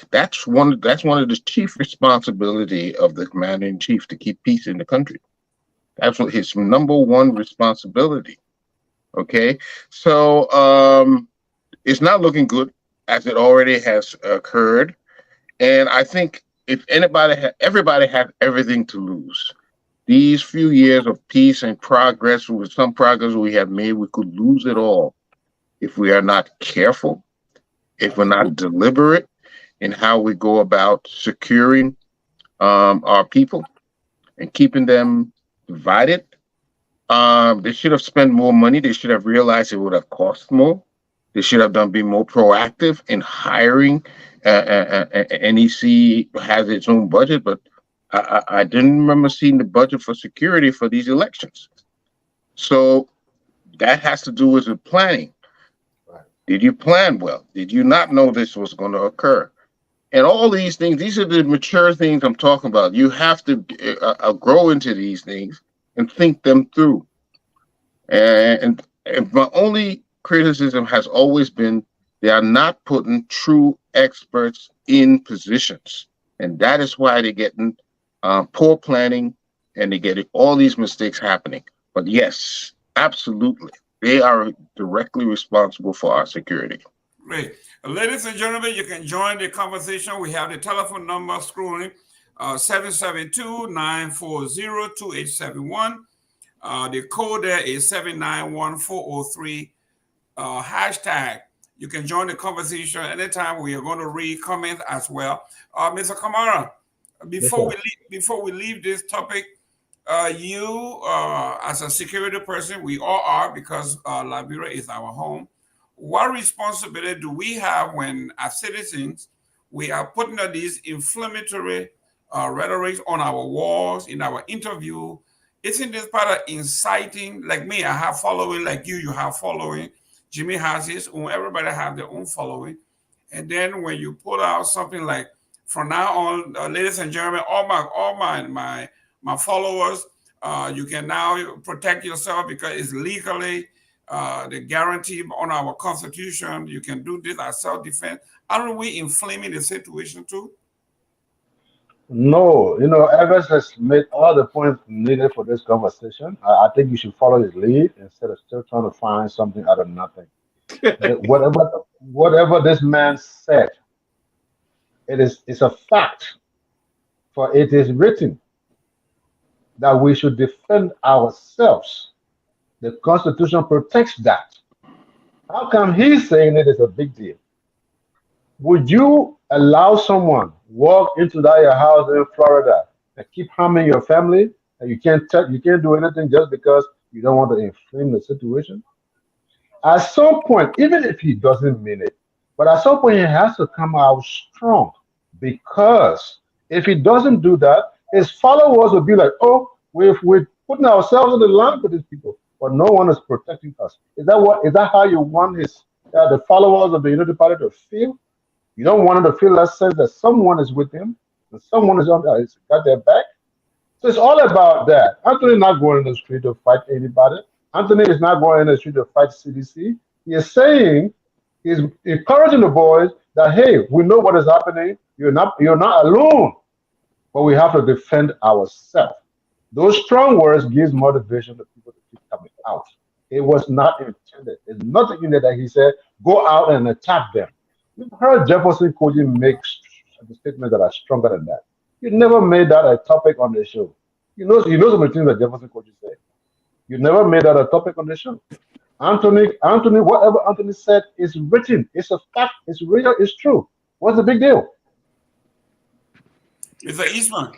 That's one of the chief responsibility of the commander in chief, to keep peace in the country. That's what his number one responsibility. Okay, so it's not looking good, as it already has occurred, and I think if everybody has everything to lose. These few years of peace and progress, with some progress we have made, we could lose it all if we are not careful, if we're not deliberate in how we go about securing our people and keeping them divided. They should have spent more money. They should have realized it would have cost more. They should have been more proactive in hiring. NEC has its own budget, but I didn't remember seeing the budget for security for these elections. So that has to do with the planning. Right. Did you plan well? Did you not know this was going to occur? And all these things, these are the mature things I'm talking about. You have to grow into these things and think them through. And my only criticism has always been they are not putting true experts in positions. And that is why they're getting poor planning, and they're getting all these mistakes happening. But yes, absolutely, they are directly responsible for our security. Great. Ladies and gentlemen, you can join the conversation. We have the telephone number scrolling, 772-940-2871. The code there is 791-403. Hashtag. You can join the conversation anytime. We are going to read comments as well. Mr. Kamara, before we leave this topic, you as a security person, we all are, because Liberia is our home. What responsibility do we have when, as citizens, we are putting all these inflammatory rhetoric on our walls, in our interview? Isn't this part of inciting? Like me, I have following. Like you have following. Jimmy has his own. Everybody have their own following. And then when you put out something like, from now on, ladies and gentlemen, all my followers, you can now protect yourself because it's legally the guarantee on our constitution. You can do this as self-defense. Aren't we inflaming the situation too? No, Evans has made all the points needed for this conversation. I think you should follow his lead instead of still trying to find something out of nothing. Whatever this man said, it's a fact, for it is written that we should defend ourselves. The Constitution protects that. How come he's saying it is a big deal? Would you allow someone walk into that your house in Florida and keep harming your family, and you can't do anything just because you don't want to inflame the situation? At some point, even if he doesn't mean it, but at some point he has to come out strong, because if he doesn't do that, his followers will be like, "Oh, we're putting ourselves in the line for these people, but no one is protecting us." Is that how you want the followers of the Unity Party to feel? You don't want them to feel that sense that someone is with them and someone is got their back. So it's all about that. Anthony is not going in the street to fight anybody. Anthony is not going in the street to fight CDC. He is saying, he's encouraging the boys that, hey, we know what is happening. You're not alone, but we have to defend ourselves. Those strong words gives motivation to people to keep coming out. It was not intended. There's nothing in there that he said, go out and attack them. You've heard Jefferson Koji make statements that are stronger than that. You never made that a topic on the show. You know some of the things that Jefferson Koji said. You never made that a topic on the show. Whatever Anthony said is written. It's a fact. It's real. It's true. What's the big deal? Mr. Eastman,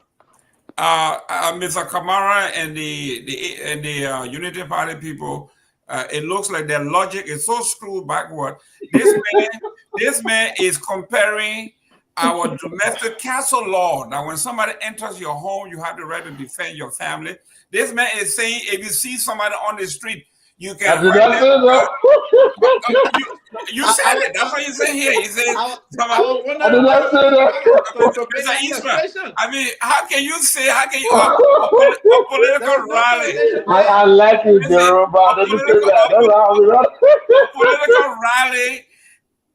Mr. Kamara and the Unity Party people, it looks like their logic is so screwed backward. This man is comparing our domestic castle law. Now, when somebody enters your home, you have the right to defend your family. This man is saying if you see somebody on the street, you can. You said it. That's what you said here. You said Mr. Eastman. I mean, how can you a political rally? I like you, Jerome, but a political rally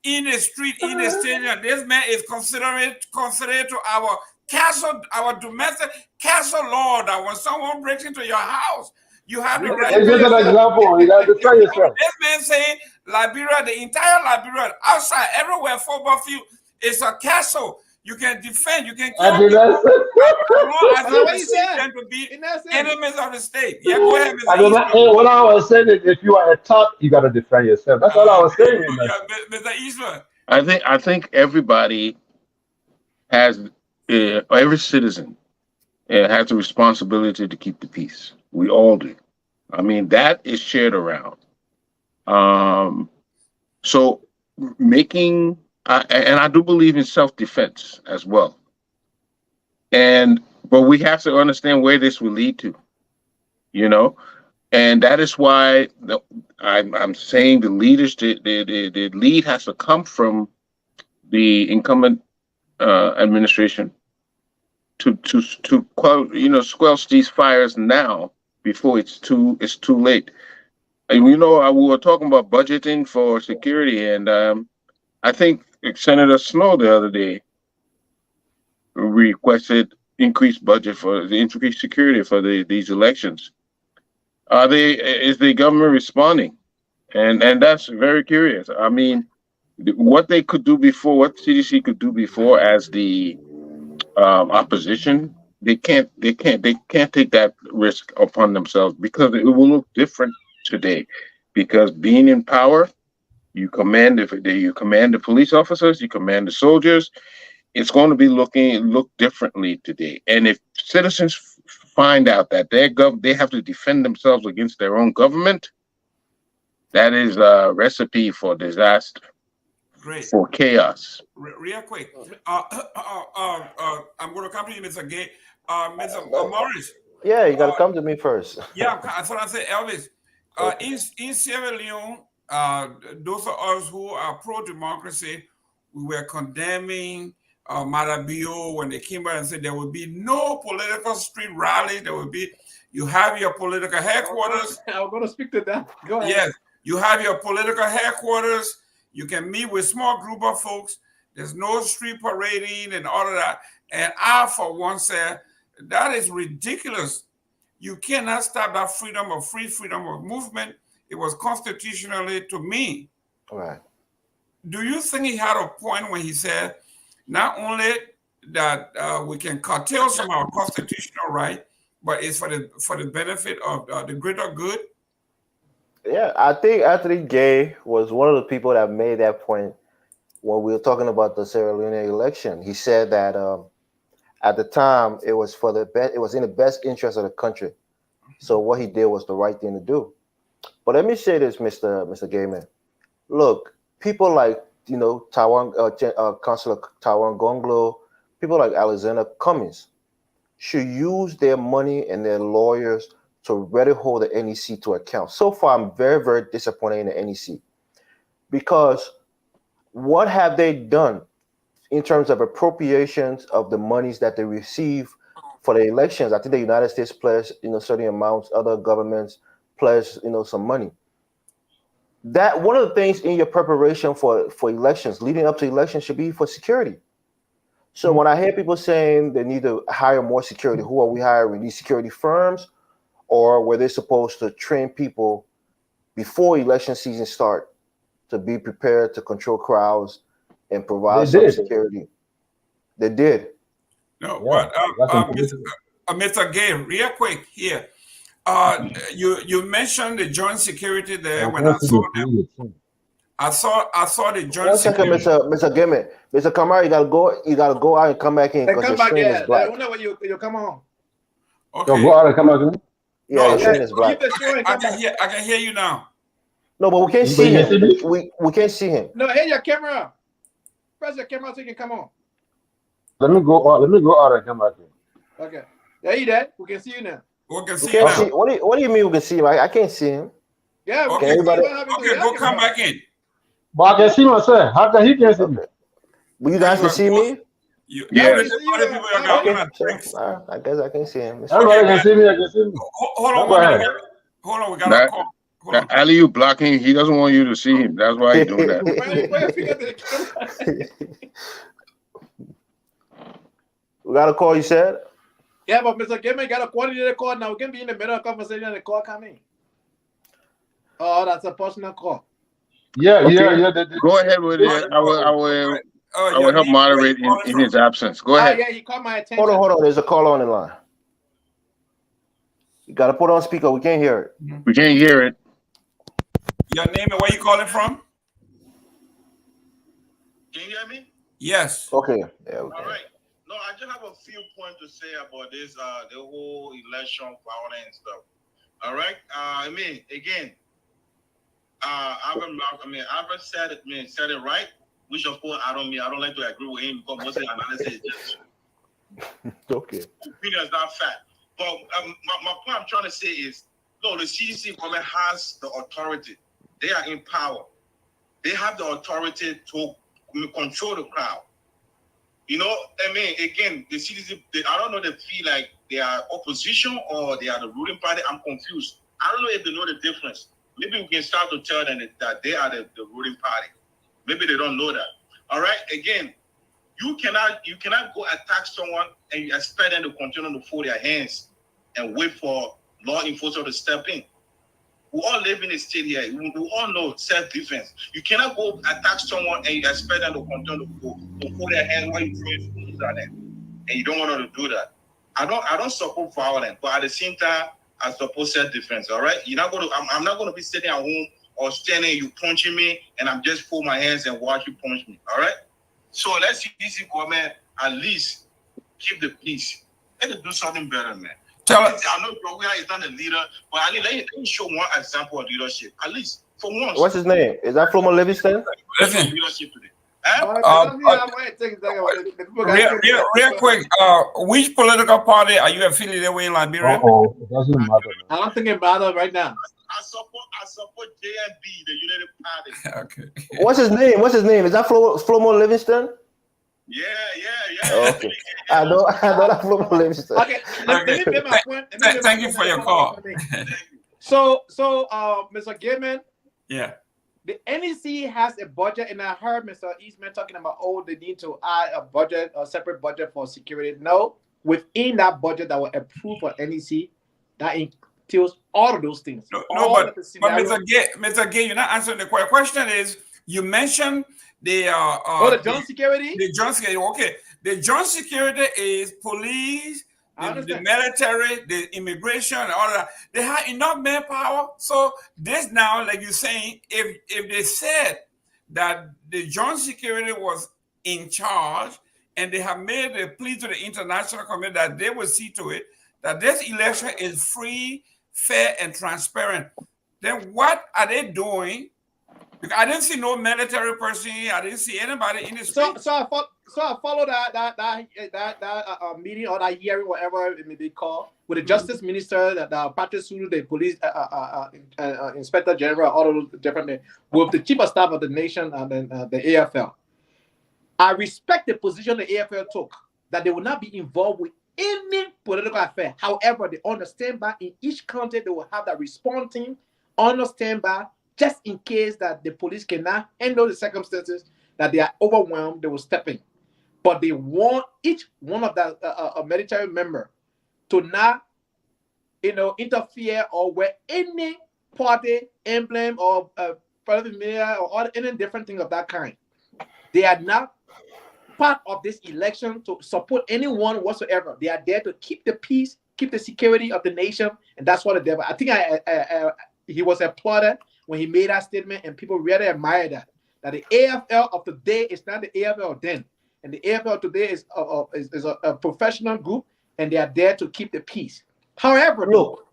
in the street, in the stadium? This man is considered to our domestic castle law, that when someone breaks into your house, you have the right. It's just an example. You got to try yourself. This man saying Liberia, the entire Liberia, outside, everywhere, football field, is a castle. You can defend, you can kill people. As you them to be enemies of the state. Yeah, go ahead, Mr. What I was saying is, if you are a top, you got to defend yourself. That's all I was saying. Mr. Eastman. I think everybody has, every citizen has a responsibility to keep the peace. We all do. I mean, that is shared around. So making, and I do believe in self-defense as well. But we have to understand where this will lead to, and that is why I'm saying the lead has to come from the incumbent administration to squelch these fires now before it's too late. And we were talking about budgeting for security, and I think Senator Snow the other day requested increased budget for the increased security for these elections. Is the government responding? And that's very curious. I mean, what they could do before, what CDC could do before as the opposition, they can't take that risk upon themselves, because it will look different today. Because being in power, you command the police officers, you command the soldiers. It's going to be look differently today. And if citizens find out that they have to defend themselves against their own government, that is a recipe for disaster. Great. For chaos. Real quick, I'm going to come to you, Mr. Gay. Mr. Morris. Yeah, you got to come to me first. Yeah, that's what I said, Elvis. In Sierra Leone, those of us who are pro-democracy, we were condemning Marabio when they came out and said there will be no political street rally. You have your political headquarters. I'm going to speak to that. Go ahead. Yes, you have your political headquarters. You can meet with small group of folks. There's no street parading and all of that. And I, for one, said that is ridiculous. You cannot stop that freedom of free freedom of movement. It was constitutionally to me. Right. Do you think he had a point when he said not only that we can curtail some of our constitutional right, but it's for the benefit of the greater good? Yeah, I think Anthony Gay was one of the people that made that point when we were talking about the Sierra Leone election. He said that at the time it was for the it was in the best interest of the country. So what he did was the right thing to do. But let me say this, Mr. Gayman. Look, people like Taiwan Councilor Taiwan Gonglo, people like Alexander Cummings should use their money and their lawyers to really hold the NEC to account. So far, I'm very, very disappointed in the NEC because what have they done in terms of appropriations of the monies that they receive for the elections? I think the United States pledged, certain amounts, other governments pledged, some money. That one of the things in your preparation for elections, leading up to elections, should be for security. So when I hear people saying they need to hire more security, who are we hiring? These security firms, or were they supposed to train people before election season start to be prepared to control crowds and provide some security? They did. No, Yeah, but Mr. Gay, real quick here. You mentioned the joint security there. When I saw them, I saw the joint 1 second, security. Mr. Gimme. Mr. Kamara, you gotta go out and come back in Then because come your back screen is here. black. Whenever you come on. So Okay. go out and come back in. Yeah, No, your screen is black. Keep the show and I come can back. hear. I can hear you now. No, but we can't You see can see him. me? We can't see him. No, hit your camera. Press your camera so you can come on. Let me go out. Let me go out and come back in. Okay. There you there. We can see you now. We can We see you can't now. see. What do you mean we can see him? I can't see him. Yeah, we Okay, can see everybody- what happened to Okay, your go come camera. back in. But I can see myself. How can he can see me? Okay. But you guys can see me? You, Yeah. every other people are Okay. gonna Okay. So, drinks. I guess I can see him. It's Everybody fine. can see me. I can see me. Hold on Go one ahead. minute. Hold on, we got a That, call. Hold on. Ali, you blocking? He doesn't want you to see him. That's why he's doing that. Put your finger to the camera. We got a call, you said? Yeah, but Mr. Gimmick got a coordinated call now. We can be in the middle of conversation and the call coming. Oh, that's a personal call. Yeah, Okay. yeah. Go ahead with it. I will help moderate in his absence. Go ahead. Yeah, he caught my attention. Hold on. There's a call on the line. You got to put on speaker. We can't hear it. We can't hear it. Your name and where you calling from? Can you hear me? Yes. Okay. Yeah, All right. No, I just have a few points to say about this, the whole election violence and stuff. All right. Again, Albert said it right, which of course I don't like to agree with him because most of the analysis is just Okay. opinion is not fact. But my point I'm trying to say is, no, the CDC government has the authority. They are in power. They have the authority to control the crowd. Again, the CDC, I don't know, they feel like they are opposition or they are the ruling party. I'm confused. I don't know if they know the difference. Maybe we can start to tell them that they are the ruling party. Maybe they don't know that. All right. Again, you cannot go attack someone and you expect them to continue to fold their hands and wait for law enforcement to step in. We all live in a state here. We all know self-defense. You cannot go attack someone and you expect them to continue to fold their hands while you throw stones at them. And you don't want them to do that. I don't support violence, but at the same time, I support self-defense. All right, I'm not gonna be sitting at home or standing, you punching me, and I'm just fold my hands and watch you punch me. All right. So let's see this government at least keep the peace. Let it do something better, man. I know Joguya is not a leader, but let me show one example of leadership. At least for once. What's his name? Is that Flomo Livingston? Listen. Leadership today. Real quick, which political party are you affiliated with in Liberia? Oh, it doesn't matter. I don't think it matters right now. I support JNB, the United Party. Okay. What's his name? Is that Flomo Livingston? Yeah. Okay. I know that Flomo Livingston. Okay, let me make my point. Thank you for your call. So, Mr. Gaiman, Yeah. The NEC has a budget, and I heard Mr. Eastman talking about, oh, they need to add a budget, a separate budget for security. No, within that budget that was approved for NEC, that entails all of those things. No, but Mr. Gay, you're not answering the question. Question is, you mentioned the the joint security. The joint security. Okay, the joint security is police, the military, the immigration, and all of that. They have enough manpower. So this now, like you're saying, if they said that the joint security was in charge and they have made a plea to the international community that they will see to it that this election is free, fair, and transparent, then what are they doing? Because I didn't see no military person. I didn't see anybody in the street. So I follow that meeting or that hearing, whatever it may be called, with the Justice Minister, the Patrick Sulu, the Police Inspector General, all of those different men, with the Chief of Staff of the nation and then the AFL. I respect the position the AFL took, that they will not be involved with any political affair. However, they understand by in each county they will have that response team on standby just in case that the police cannot handle the circumstances, that they are overwhelmed, they will step in. But they want each one of the military member to not, interfere or wear any party emblem or private mayor or any different thing of that kind. They are not part of this election to support anyone whatsoever. They are there to keep the peace, keep the security of the nation, and that's what they're. I think he was applauded when he made that statement, and people really admire that. That the AFL of today is not the AFL of then, and the AFL today is a professional group, and they are there to keep the peace. However, look,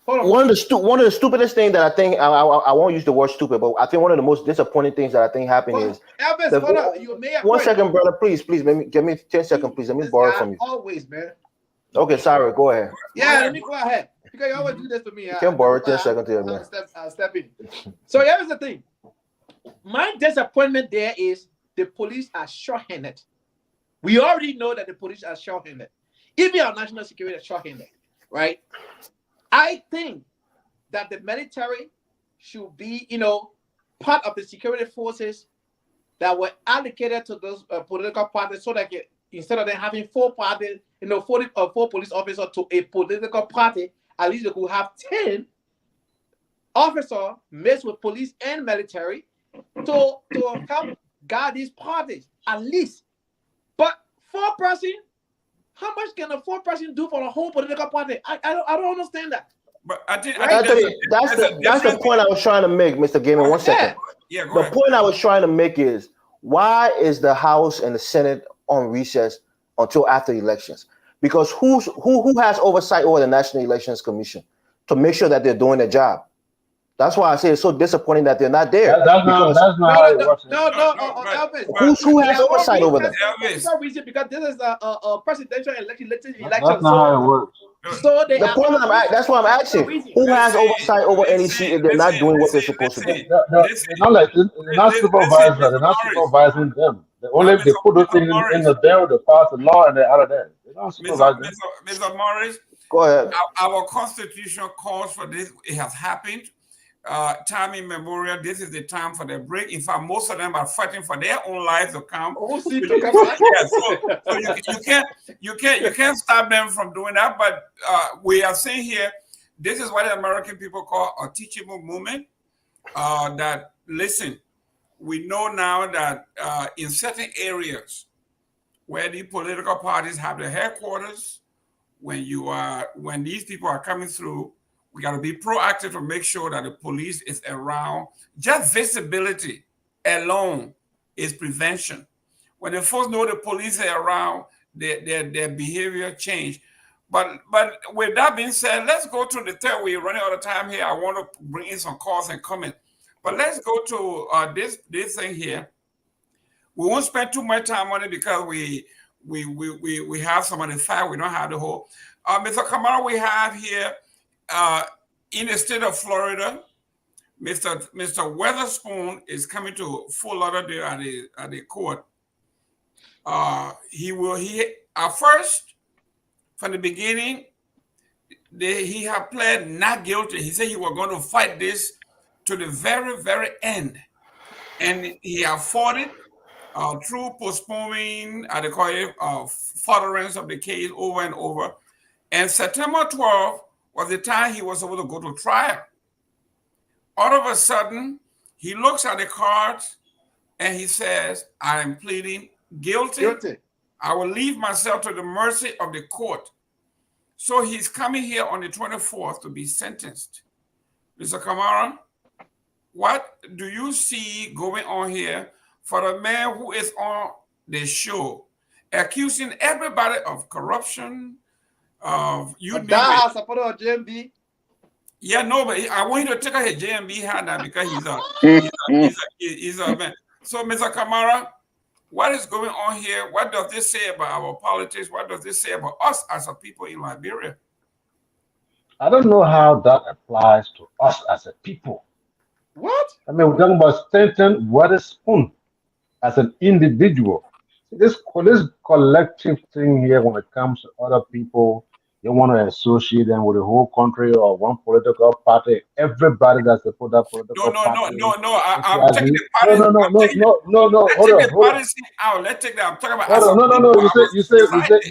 one of the stupidest things that I think I won't use the word stupid, but I think one of the most disappointing things that I think happened is. Elvis, one second, brother, please, give me 10 seconds, please. Let me borrow from you. Always, man. Okay, sorry, go ahead. Yeah, let me go ahead. Because you always do this to me. You can borrow 10 seconds here, man. I'll step in. So here's the thing. My disappointment there is the police are short-handed. We already know that the police are short-handed. Even our national security is short-handed, right? I think that the military should be, part of the security forces that were allocated to those political parties, so that instead of them having 4 parties, 4 police officers to a political party, at least they could have 10 officers mixed with police and military to help guard these parties, at least. But 4 person, how much can a 4 person do for a whole political party? I don't understand that. But I think that's the point I was trying to make, Mr. Gaiman. 1 second. Yeah, the point I was trying to make is, why is the House and the Senate on recess until after elections? Because who has oversight over the National Elections Commission to make sure that they're doing their job? That's why I say it's so disappointing that they're not there. That's not how it works. Elvis. Who has oversight over that? Elvis. No reason, because this is a presidential election. That's not how it works. So that's why I'm asking. Who has oversight over NEC if they're not doing what they're supposed to do? They're not supervisors. They're not supervising them. They put those things in the bill, they pass the law, and they're out of there. They don't supervise them. Mr. Morris, go ahead. Our constitution calls for this. It has happened. Time immemorial, this is the time for the break. In fact, most of them are fighting for their own lives to come. So you can't stop them from doing that. But we are saying here, this is what the American people call a teachable movement. That listen, we know now that in certain areas where the political parties have their headquarters, when these people are coming through, we got to be proactive to make sure that the police is around. Just visibility alone is prevention. When the folks know the police are around, their behavior change. But with that being said, let's go to the third. We're running out of time here. I want to bring in some calls and comments. But let's go to this thing here. We won't spend too much time on it because we have some of the facts. We don't have the whole. Mr. Kamara, we have here. In the state of Florida, Mr. Weatherspoon is coming to Fort Lauderdale at the court. He at first, from the beginning, he had pled not guilty. He said he was going to fight this to the very, very end. And he afforded through postponing, they call it furtherance of the case over and over. And September 12th was the time he was supposed to go to trial. All of a sudden, he looks at the cards and he says, I am pleading guilty. I will leave myself to the mercy of the court. So he's coming here on the 24th to be sentenced. Mr. Kamara, what do you see going on here for the man who is on the show, accusing everybody of corruption, of you name it? Yeah, no, but I want you to take out his JMB hat now because he's a man. So, Mr. Kamara, what is going on here? What does this say about our politics? What does this say about us as a people in Liberia? I don't know how that applies to us as a people. What? I mean, we're talking about Stanton Witherspoon as an individual. This collective thing here, when it comes to other people, you want to associate them with the whole country or one political party. Everybody that's a political party. No. I'm taking the party. No. Let's Hold take the on. party out. Let's take that. I'm talking about. No. You say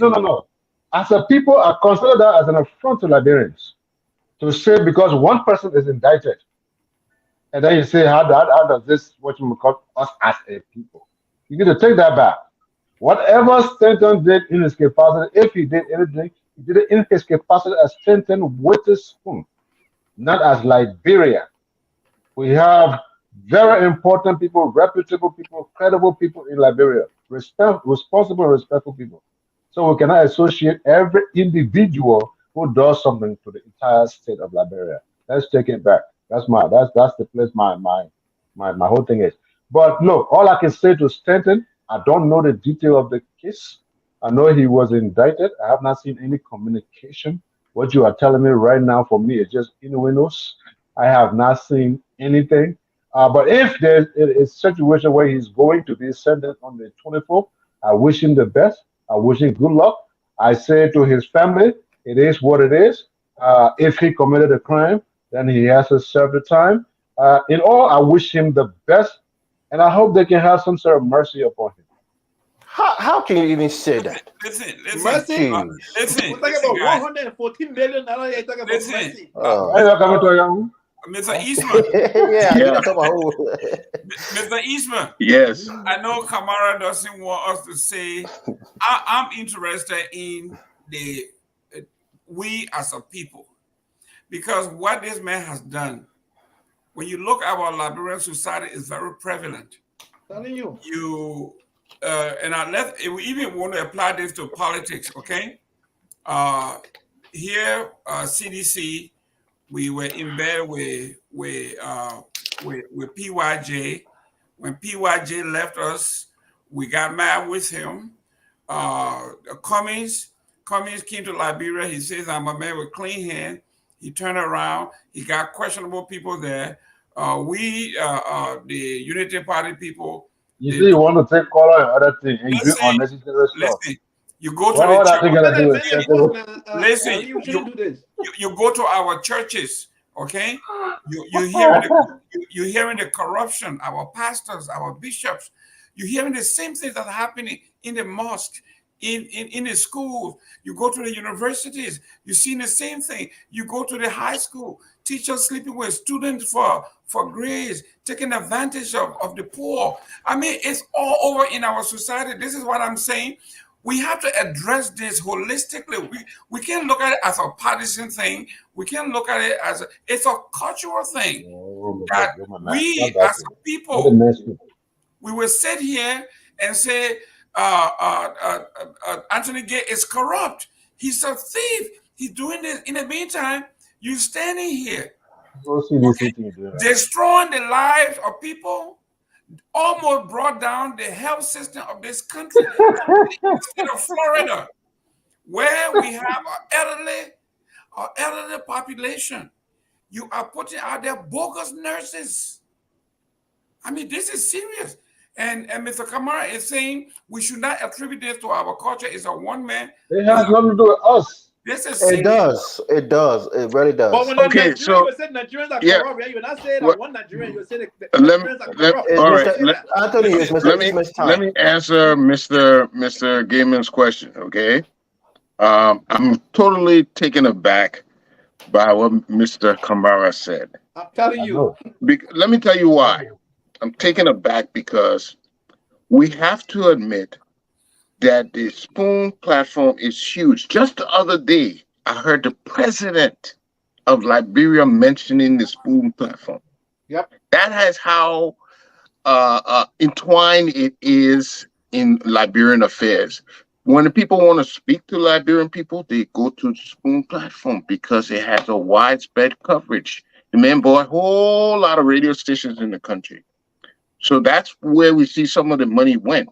no. As a people, I consider that as an affront to Liberians to say because one person is indicted, and then you say how does this what you call us as a people? You need to take that back. Whatever Stanton did in his capacity, if he did anything, he did it in his capacity as Stanton Witherspoon, not as Liberia. We have very important people, reputable people, credible people in Liberia, responsible, respectful people. So we cannot associate every individual who does something to the entire state of Liberia. Let's take it back. That's the place my whole thing is. But look, all I can say to Stanton, I don't know the detail of the case. I know he was indicted. I have not seen any communication. What you are telling me right now for me is just innuendos. I have not seen anything. But if there's a situation where he's going to be sentenced on the 24th, I wish him the best. I wish him good luck. I say to his family, it is what it is. If he committed a crime, then he has to serve the time. In all, I wish him the best, and I hope they can have some sort of mercy upon him. How can you even say that? Listen. Mercy? Listen. We're talking about $114 million. You're talking about mercy. Mr. Eastman. Yeah. Mr. Eastman. Yes. I know Kamara doesn't want us to say. I'm interested in we as a people, because what this man has done, when you look at our Liberian society, is very prevalent. Telling you. We even want to apply this to politics. Okay. Here, CDC. We were in bed with PYJ. When PYJ left us, we got mad with him. Cummings came to Liberia. He says, I'm a man with clean hands. He turned around. He got questionable people there. The Unity Party people. You see, you want to take color and other things and do unnecessary stuff. Listen, you go to the church. You go to our churches, okay? You're hearing the corruption, our pastors, our bishops. You're hearing the same things that are happening in the mosque, in the schools. You go to the universities, you're seeing the same thing. You go to the high school, teachers sleeping with students for grades, taking advantage of the poor. I mean, it's all over in our society. This is what I'm saying. We have to address this holistically. We can't look at it as a partisan thing. We can't look at it as it's a cultural thing. We as people, we will sit here and say, Anthony Gay is corrupt. He's a thief. He's doing this. In the meantime, you're standing here, destroying the lives of people, almost brought down the health system of this country. Instead of Florida, where we have an elderly population, you are putting out there bogus nurses. I mean, this is serious. And Mr. Kamara is saying we should not attribute this to our culture. It's a one man. It has nothing to do with us. This is It serious. does. It does. It really But does. when on Okay, Nigerian, so you say Nigerians are yeah, corrupt. Yeah? You're not saying that what one Nigerian. You say the let me Nigerians are let corrupt. It's all You right. don't Mr. say that. Anthony. It's Mr. Eastman's Let time. me answer Mr. Gaiman's question. Okay, I'm totally taken aback by what Mr. Kamara said. I'm telling I you. know. Let me tell you why. I'm taken aback because we have to admit that the Spoon platform is huge. Just the other day, I heard the president of Liberia mentioning the Spoon platform. Yep. That has how entwined it is in Liberian affairs. When the people want to speak to Liberian people, they go to the Spoon platform because it has a widespread coverage. The man bought a whole lot of radio stations in the country. So that's where we see some of the money went.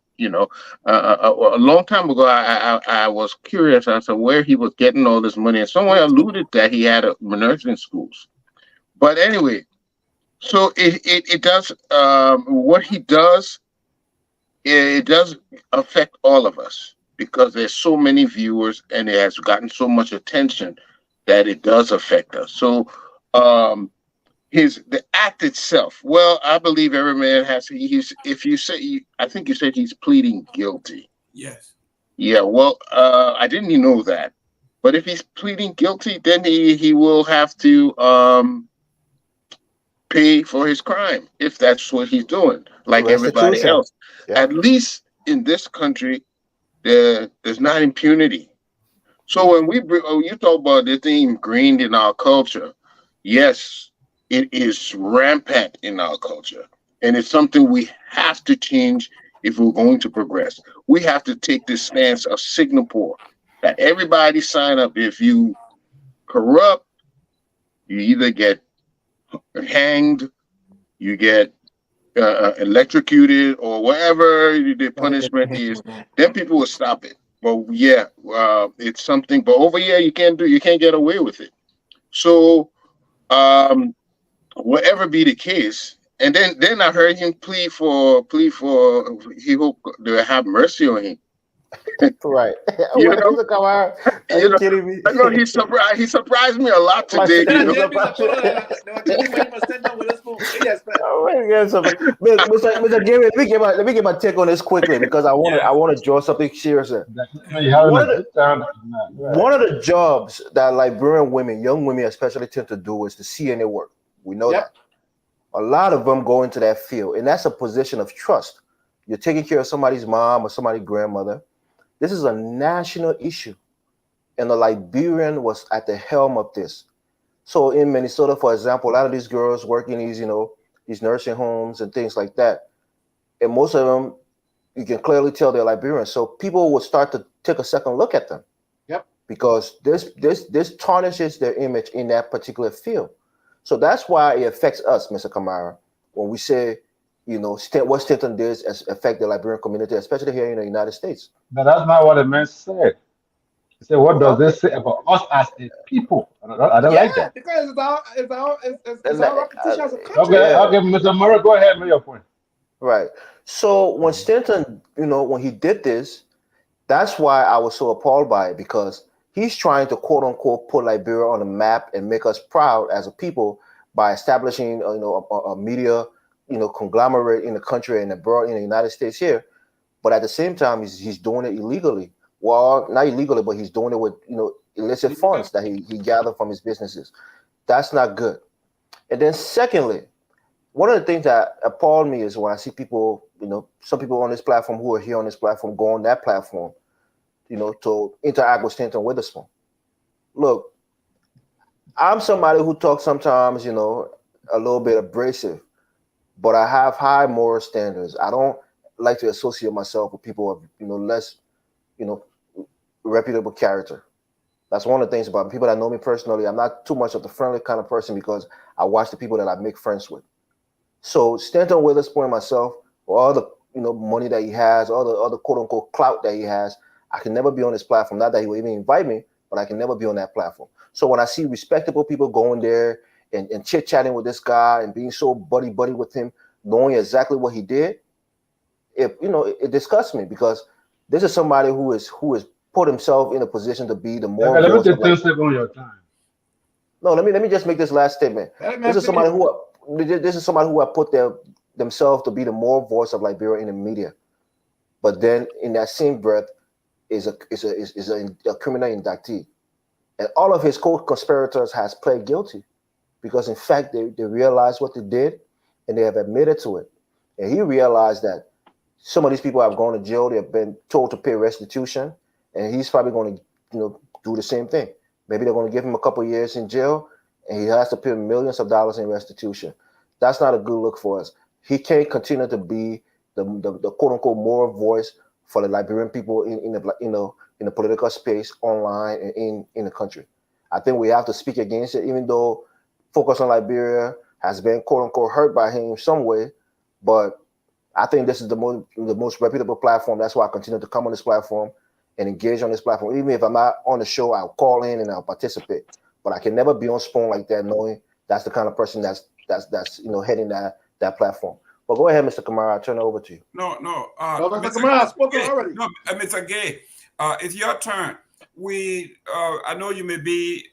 A long time ago, I was curious as to where he was getting all this money, and someone alluded that he had a nursing schools. But anyway, so it does what he does. It does affect all of us because there's so many viewers, and it has gotten so much attention that it does affect us. So um, his the act itself. Well, I believe every man has. He's if you say, I think you said he's pleading guilty. Yes. Yeah. Well, I didn't even know that. But if he's pleading guilty, then he will have to pay for his crime if that's what he's doing, like everybody Restitution. else. Yeah. At least in this country, there's not impunity. So when you talk about this thing ingrained in our culture, yes, it is rampant in our culture, and it's something we have to change if we're going to progress. We have to take this stance of Singapore that everybody sign up. If you corrupt, you either get hanged, you get electrocuted, or whatever the punishment is. Then people will stop it. But yeah, it's something. But over here, you can't get away with it. So um, whatever be the case, and then I heard him plead for he hope to have mercy on him. Right. You What, know, Mr. Kamara? Are you you know. kidding me? I know he surprised me a lot My today. Then You I sister know, is did a be the bunch. photo that they were going to stand down with a spoon. Yes, but Oh my God, Mr. Gary, let me get my take on this quickly because Yeah. I want to draw something serious here. That when you're having One a of the good time. Nah, right. one of the jobs that Liberian women, young women especially, tend to do is to CNA work. We know yep. that. A lot of them go into that field, and that's a position of trust. You're taking care of somebody's mom or somebody's grandmother. This is a national issue, and the Liberian was at the helm of this. So in Minnesota, for example, a lot of these girls work in these nursing homes and things like that, and most of them you can clearly tell they're Liberian. So people will start to take a second look at them Yep. because this tarnishes their image in that particular field. So that's why it affects us, Mr. Kamara, when we say, what Stanton did has affect the Liberian community, especially here in the United States. But that's not what the man said. He said, "What does Well, this say about us as a people?" I don't Yeah, like that. because it's and, our reputation as a country. Okay, yeah, okay, Mr. Murray, go ahead, make your point. right. So when Stanton, when he did this, that's why I was so appalled by it because he's trying to quote unquote put Liberia on the map and make us proud as a people by establishing a media conglomerate in the country and abroad in the United States here. But at the same time, he's doing it illegally. Well, not illegally, but he's doing it with illicit funds that he gathered from his businesses. That's not good. And then secondly, one of the things that appalled me is when I see people, some people on this platform who are here on this platform go on that platform, to interact with Stanton Witherspoon. Look, I'm somebody who talks sometimes, a little bit abrasive, but I have high moral standards. I don't like to associate myself with people of, less, you know, reputable character. That's one of the things about me. People that know me personally. I'm not too much of the friendly kind of person because I watch the people that I make friends with. So Stanton Witherspoon and myself, or all the money that he has, all the other quote unquote clout that he has, I can never be on this platform. Not that he will even invite me, but I can never be on that platform. So when I see respectable people going there and chit chatting with this guy and being so buddy with him, knowing exactly what he did, it disgusts me because this is somebody who is put himself in a position to be the Yeah, moral let me voice of take 10 like. seconds on your time. No, let me just make this last statement. This is somebody who have put themselves to be the moral voice of Liberia in the media, but then in that same breath is a criminal indictee, and all of his co-conspirators has pled guilty because in fact they realized what they did and they have admitted to it, and he realized that some of these people have gone to jail. They've been told to pay restitution, and he's probably going to, do the same thing. Maybe they're going to give him a couple of years in jail, and he has to pay millions of dollars in restitution. That's not a good look for us. He can't continue to be the quote unquote moral voice for the Liberian people in the in the political space, online and in the country. I think we have to speak against it, even though Focus on Liberia has been quote unquote hurt by him in some way, but I think this is the most reputable platform. That's why I continue to come on this platform and engage on this platform. Even if I'm not on the show, I'll call in and I'll participate. But I can never be on Spoon like that, knowing that's the kind of person that's heading that platform. But go ahead, Mr. Kamara. I'll turn it over to you. No, Mr. Kamara, spoken already. No, Mr. Gay, it's your turn. I know you may be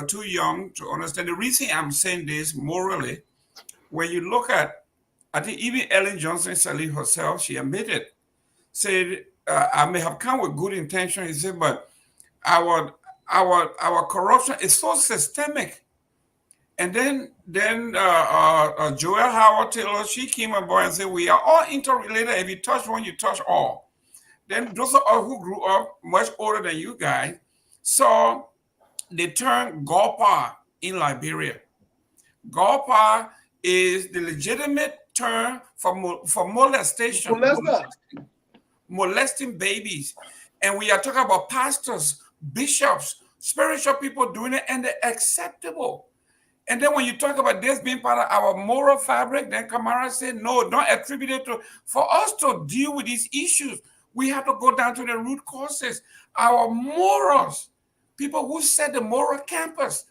too young to understand. The reason I'm saying this morally, when you look at, I think even Ellen Johnson Sirleaf herself, she admitted, said, I may have come with good intention, he said, but our corruption is so systemic. And then Joelle Howard Taylor, she came aboard and said, we are all interrelated. If you touch one, you touch all. Then those of us who grew up much older than you guys saw the term GOPA in Liberia. GOPA is the legitimate term for molestation, molesting babies. And we are talking about pastors, bishops, spiritual people doing it, and they're acceptable. And then when you talk about this being part of our moral fabric, then Kamara said, no, don't attribute it to. For us to deal with these issues, we have to go down to the root causes. Our morals, people who set the moral campus,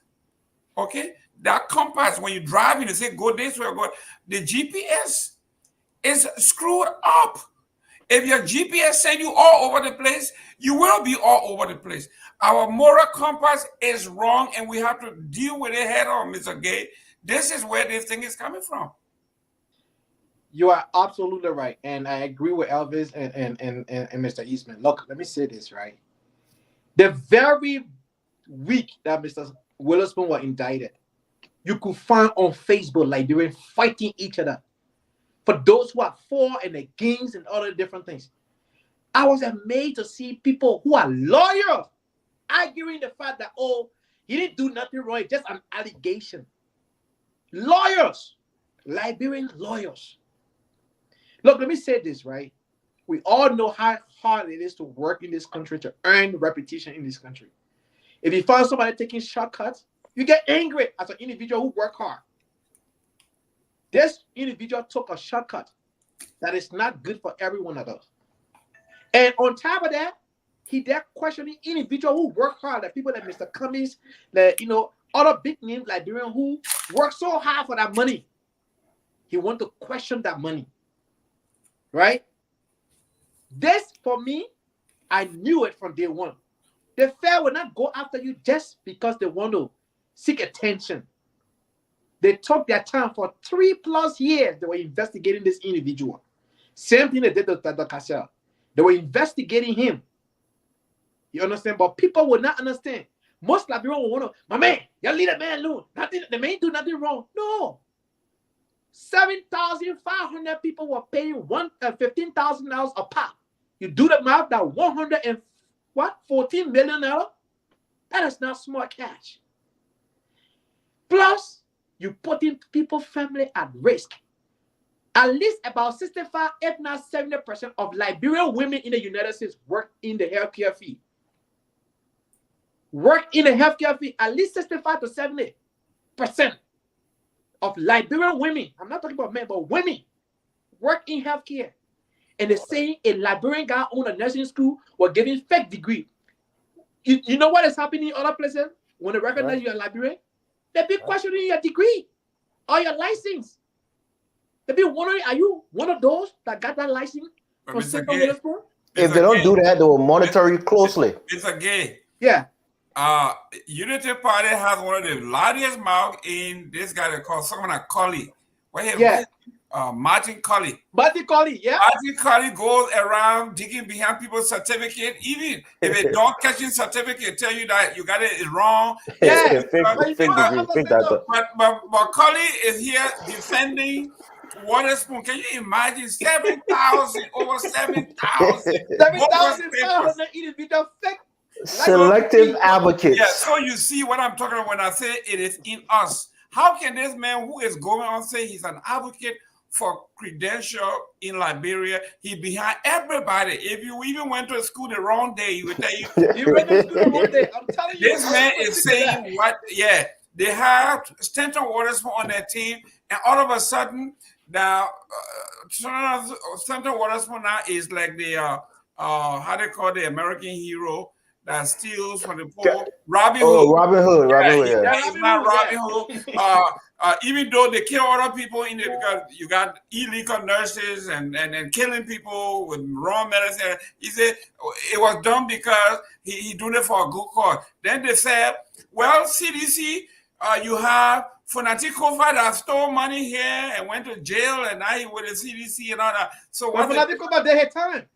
okay? That compass, when you drive in and say, go this way or go, the GPS is screwed up. If your GPS send you all over the place, you will be all over the place. Our moral compass is wrong, and we have to deal with it head on, Mr. Gay. This is where this thing is coming from. You are absolutely right, and I agree with Elvis and Mr. Eastman. Look, let me say this, right? The very week that Mr. Witherspoon was indicted, you could find on Facebook like they were fighting each other. For those who are for and against and other different things. I was amazed to see people who are lawyers arguing the fact that, oh, he didn't do nothing wrong, it's just an allegation. Lawyers, Liberian lawyers. Look, let me say this, right? We all know how hard it is to work in this country, to earn reputation in this country. If you find somebody taking shortcuts, you get angry as an individual who work hard. This individual took a shortcut that is not good for every one of us. And on top of that, he there questioning individual who work hard, like people like Mr. Cummings, like, other big names like Liberian who work so hard for that money. He want to question that money. Right? This, for me, I knew it from day one. The fair will not go after you just because they want to seek attention. They took their time for 3+ years. They were investigating this individual. Same thing they did to Dr. Cassell. They were investigating him. You understand? But people will not understand. Most Liberians will want to, my man, you leave the man alone. Nothing, the man do nothing wrong. No. 7,500 people were paying $15,000 a pop. You do the math, that $14 million? That is not small cash. Plus, you putting people's family at risk. At least about 65, if not 70% of Liberian women in the United States work in the healthcare field. Work in the healthcare field, at least 65 to 70% of Liberian women, I'm not talking about men, but women, work in healthcare. And they're saying a Liberian guy owned a nursing school was giving fake degree. You know what is happening in other places? When they recognize you're a Liberian, they be questioning your degree or your license. They be wondering, are you one of those that got that license from St. Witherspoon? If they don't do that, they will monitor you closely. It's a gay. Yeah. Unity Party has one of the largest mouth in this guy they call someone like Colley. Yeah. Martin Colley. Martin Colley, yeah. Martin Colley goes around digging behind people's certificate, even if a dog catching certificate tell you that you got it wrong. Yeah. But Colley is here defending Waterspoon. Can you imagine 7,000 over 7,000? 7,000 fake. Selective advocates. Yeah, so you see what I'm talking about when I say it is in us. How can this man who is going on say he's an advocate for credential in Liberia, he behind everybody? If you even went to school the wrong day, he would tell you. You went to school the wrong day. I'm telling you. This man is saying what? Yeah, they have Stanton Waterspoon on their team, and all of a sudden now Stanton Waterspoon now is like the how they call the American hero that steals from the poor. Robin Hood. Oh, Robin Hood. Yeah. He's not Robin Hood. Even though they kill other people in there because you got illegal nurses and killing people with wrong medicine. He said it was done because he doing it for a good cause. Then they said, well, CDC, you have Funati Kofa that stole money here and went to jail and now he with the CDC and all that. So what? Funati Kofa, they had time.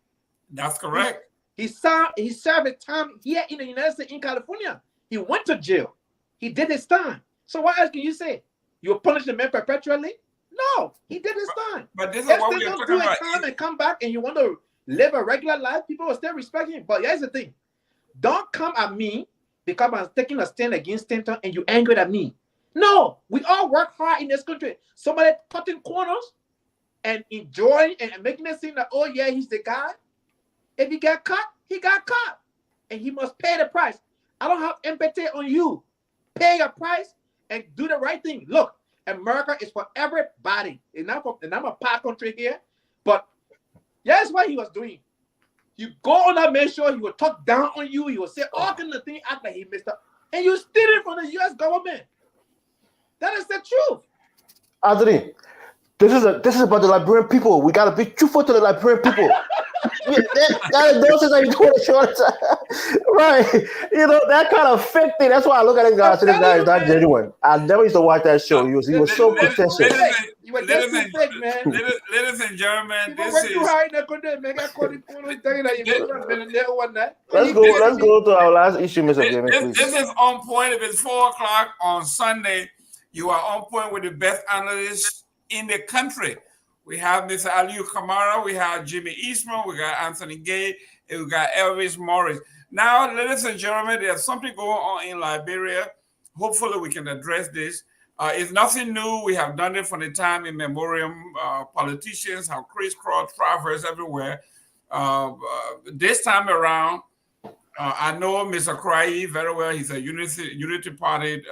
That's correct. He served his time here in the United States, in California. He went to jail. He did his time. So what else can you say? You punish the man perpetually? No, he did his time. But this is what we're talking about. Time and come back and you want to live a regular life, people will still respect him. But here's the thing. Don't come at me because I'm taking a stand against Stanton and you angry at me. No, we all work hard in this country. Somebody cutting corners and enjoying and making it seem that, oh yeah, he's the guy. If he got caught, he got caught. And he must pay the price. I don't have empathy on you. Pay your price and do the right thing. Look, America is for everybody. And I'm a part country here. But that's what he was doing. You go on that man's show, he will talk down on you. He will say all kinds of things, act like he messed up. And you steal it from the U.S. government. That is the truth. Anthony, this is about the Liberian people. We got to be truthful to the Liberian people. Those are you doing the short right? You know that kind of fake thing. That's why I look at it, guys. This guy is not genuine. I never used to watch that show. He was so pretentious. Ladies and gentlemen, this is. Let's go to our last issue, Mr. James. This is on point. If it's 4:00 on Sunday, you are on point with the best analysts in the country. We have Mr. Aliu Kamara, we have Jimmy Eastman, we got Anthony Gay, and we got Elvis Morris. Now, ladies and gentlemen, there's something going on in Liberia. Hopefully, we can address this. It's nothing new. We have done it from the time in memoriam. Politicians have crisscross traverse everywhere. This time around, I know Mr. Cry very well. He's a Unity Party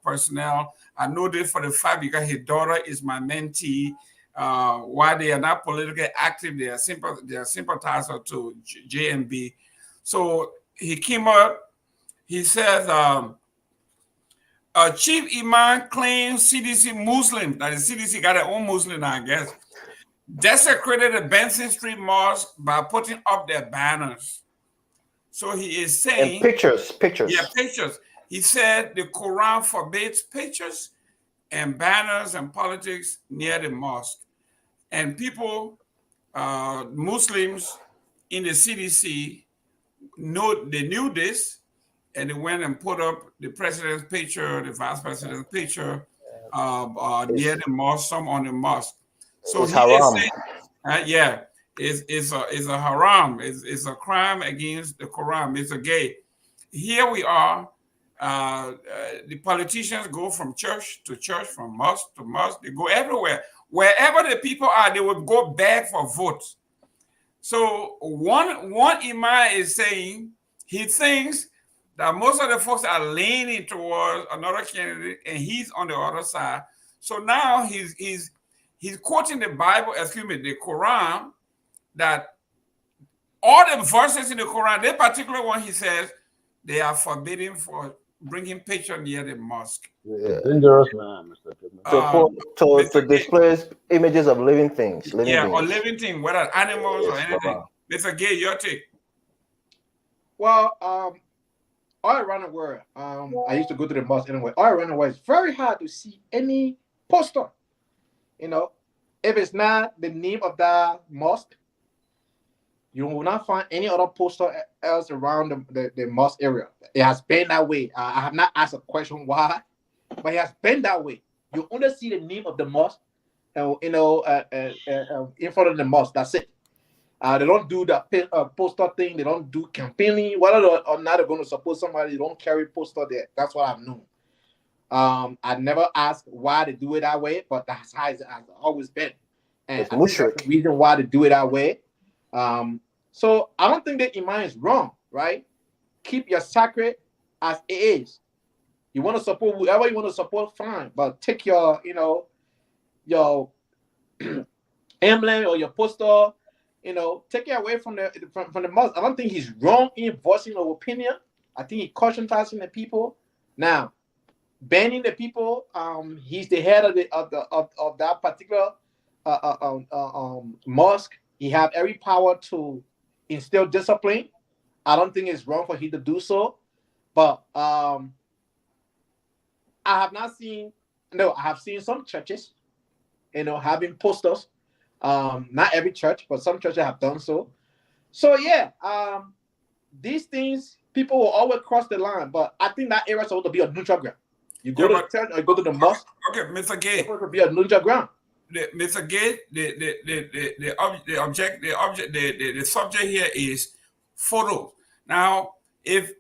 personnel. I know this for the fact because his daughter is my mentee. While they are not politically active, they are sympathizer to JMB. So he came up. He says, Chief Imam claims CDC Muslim, that the CDC got their own Muslim, I guess, desecrated the Benson Street Mosque by putting up their banners. So he is saying... And pictures. Yeah, pictures. He said the Quran forbids pictures and banners and politics near the mosque. And people, Muslims in the CDC, knew this, and they went and put up the president's picture, the vice president's picture near the mosque, some on the mosque. So it's he haram. is saying, it's a haram. It's a crime against the Quran. It's a gay. Here we are. The politicians go from church to church, from mosque to mosque. They go everywhere. Wherever the people are, they will go beg for votes. So one imam is saying he thinks that most of the folks are leaning towards another candidate, and he's on the other side. So now he's quoting the Bible, the Quran, that all the verses in the Quran, that particular one, he says, they are forbidden for bringing picture near the mosque. Yeah. Dangerous man, Mr. To display images of living things. Or living things, whether animals or anything. Mr. Gay, your take. Well, all around the world, I used to go to the mosque anyway. All around the world, it's very hard to see any poster. You know, if it's not the name of that mosque, you will not find any other poster else around the mosque area. It has been that way. I have not asked a question why, but it has been that way. You only see the name of the mosque, in front of the mosque. That's it. They don't do the poster thing. They don't do campaigning. Whether or not they're going to support somebody, they don't carry poster there. That's what I've known. I never asked why they do it that way, but that's how it has always been. And It's I think that's the reason why they do it that way. So I don't think that Iman is wrong, right? Keep your sacred as it is. You want to support whoever you want to support, fine. But take your, your emblem or your poster, take it away from the mosque. I don't think he's wrong in voicing an opinion. I think he cautionizing the people. Now, banning the people, he's the head of that particular mosque. He have every power to instill discipline. I don't think it's wrong for him to do so. But I have not seen. No, I have seen some churches, having posters. Not every church, but some churches have done so. So yeah, these things people will always cross the line, but I think that area is supposed to be a neutral ground. You go to the church or you go to the mosque. Okay, Mr. Gay. It's supposed to be a neutral ground. Mr. Gay, the subject here is photos. Now, if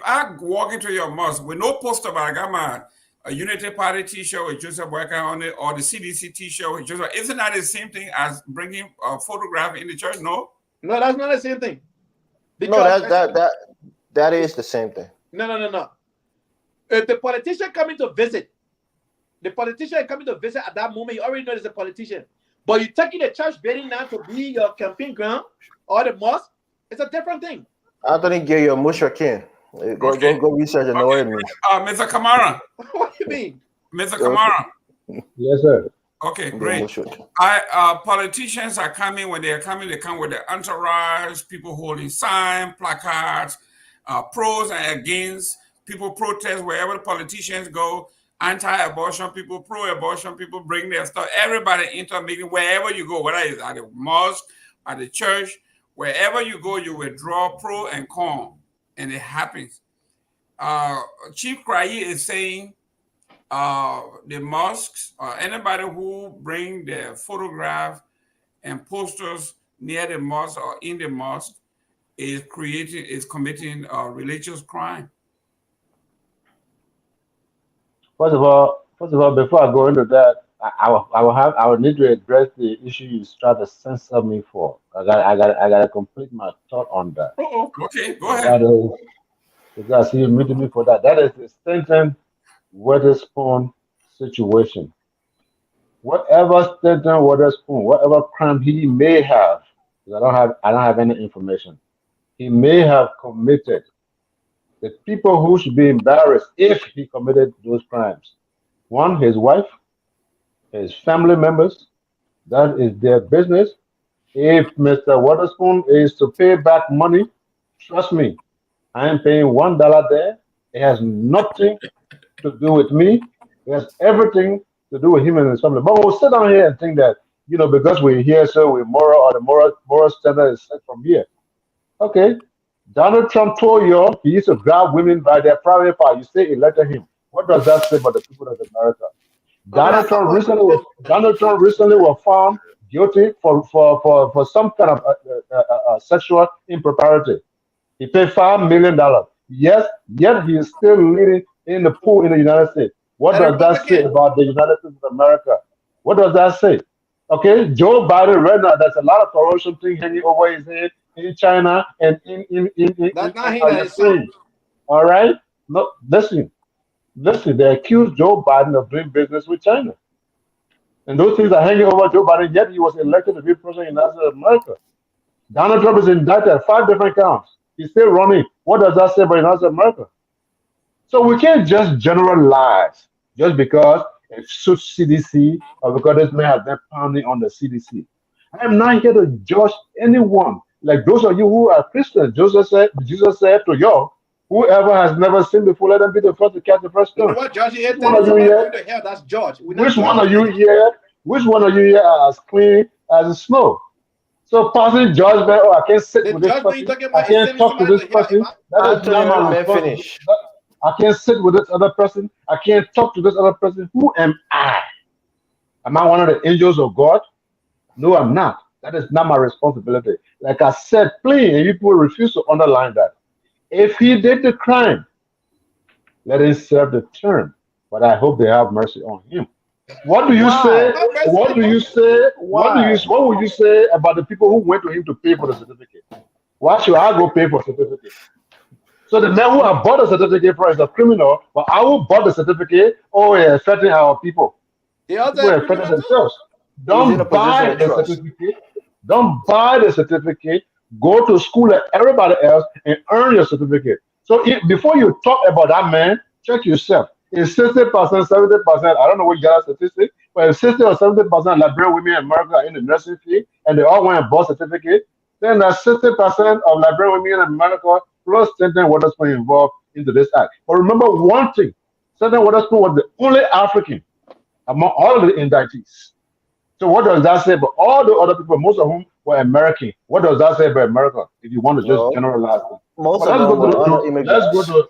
I walk into your mosque with no poster, but I got a Unity Party T-shirt with Joseph Walker on it, or the CDC T-shirt with Joseph, isn't that the same thing as bringing a photograph in the church? No, that's not the same thing. Because that is the same thing. No. If the politician coming to visit, at that moment, you already know there's a politician. But you taking the church building now to be your campaign ground or the mosque, it's a different thing. Anthony Gay, your Mushakin. Go research and know what it means. Mr. Kamara. What do you mean? Mr. Kamara. Yes, sir. Okay, great. Politicians are coming. When they are coming, they come with their entourage, people holding signs, placards, pros and against. People protest wherever the politicians go. Anti-abortion people, pro-abortion people bring their stuff. Everybody intermingling wherever you go, whether it's at the mosque, at the church, wherever you go, you will draw pro and con, and it happens. Chief Krayi is saying the mosques, anybody who bring their photograph and posters near the mosque or in the mosque is committing a religious crime. First of all, before I go into that, I would need to address the issue you try to censor me for. I got to complete my thought on that. Okay, go ahead. Because you muted me for that. That is the Stanton Witherspoon situation. Whatever Stanton Witherspoon, whatever crime he may have, because I don't have any information, he may have committed. The people who should be embarrassed if he committed those crimes. One, his wife, his family members. That is their business. If Mr. Witherspoon is to pay back money, trust me, I am paying $1 there. It has nothing to do with me. It has everything to do with him and his family. But we'll sit down here and think that, because we're here, so we're moral, or the moral standard is set from here. Okay. Donald Trump told you he used to grab women by their private part. You say elected him. What does that say about the people of America? Donald Trump recently was found guilty for some kind of sexual impropriety. He paid $5 million. Yes, yet he is still leading in the pool in the United States. What does that say about the United States of America? What does that say? Okay, Joe Biden right now, there's a lot of corruption thing hanging over his head in China and in Ukraine. All right? No, listen, they accuse Joe Biden of doing business with China. And those things are hanging over Joe Biden, yet he was elected to be president in the United States of America. Donald Trump is indicted 5 different counts. He's still running. What does that say about the United States of America? So we can't just generalize just because it suits CDC or because this man has been pounding on the CDC. I am not here to judge anyone. Like those of you who are Christians, Jesus said to you, whoever has never sinned before, let them be the first to catch the first You know stone. what? George Which here one telling of you somebody here? going to hell. That's George. We're not Which George. one of you here? Which one of you here are as clean as the snow? So passing judgment, oh, I can't sit The with this judgment you're person, talking I about is can't sending talk to somebody this to hell. If person, I, that is not Anthony, let my the man responsibility. finish. I can't sit with this other person, I can't talk to this other person. Who am I? Am I one of the angels of God? No, I'm not. That is not my responsibility. Like I said, plain, and people refuse to underline that. If he did the crime, let him serve the term. But I hope they have mercy on him. What do you say? Why? have mercy What on do him. you say? Why? What would you say about the people who went to him to pay for the certificate? Why should I go pay for a certificate? So the man who I bought the certificate for is a criminal, but I will bought the certificate. Oh, yeah, affecting our people. They also People a are affecting criminal too. themselves. He's in a Don't position buy of the trust. certificate. Don't buy the certificate. Go to school like everybody else and earn your certificate. So before you talk about that man, check yourself. If 60%, 70%, I don't know what you got a statistic, but if 60 or 70% Liberian women in America are in the nursing field and they all want a boss certificate, then that's 60% of Liberian women in America plus 10 Witherspoon involved into this act. But remember one thing, Satan Witherspoon was the only African among all of the indictees. So what does that say about all the other people, most of whom were American? What does that say about America? If you want to just No, generalize it. most But of let's go them to were other let's go immigrants. to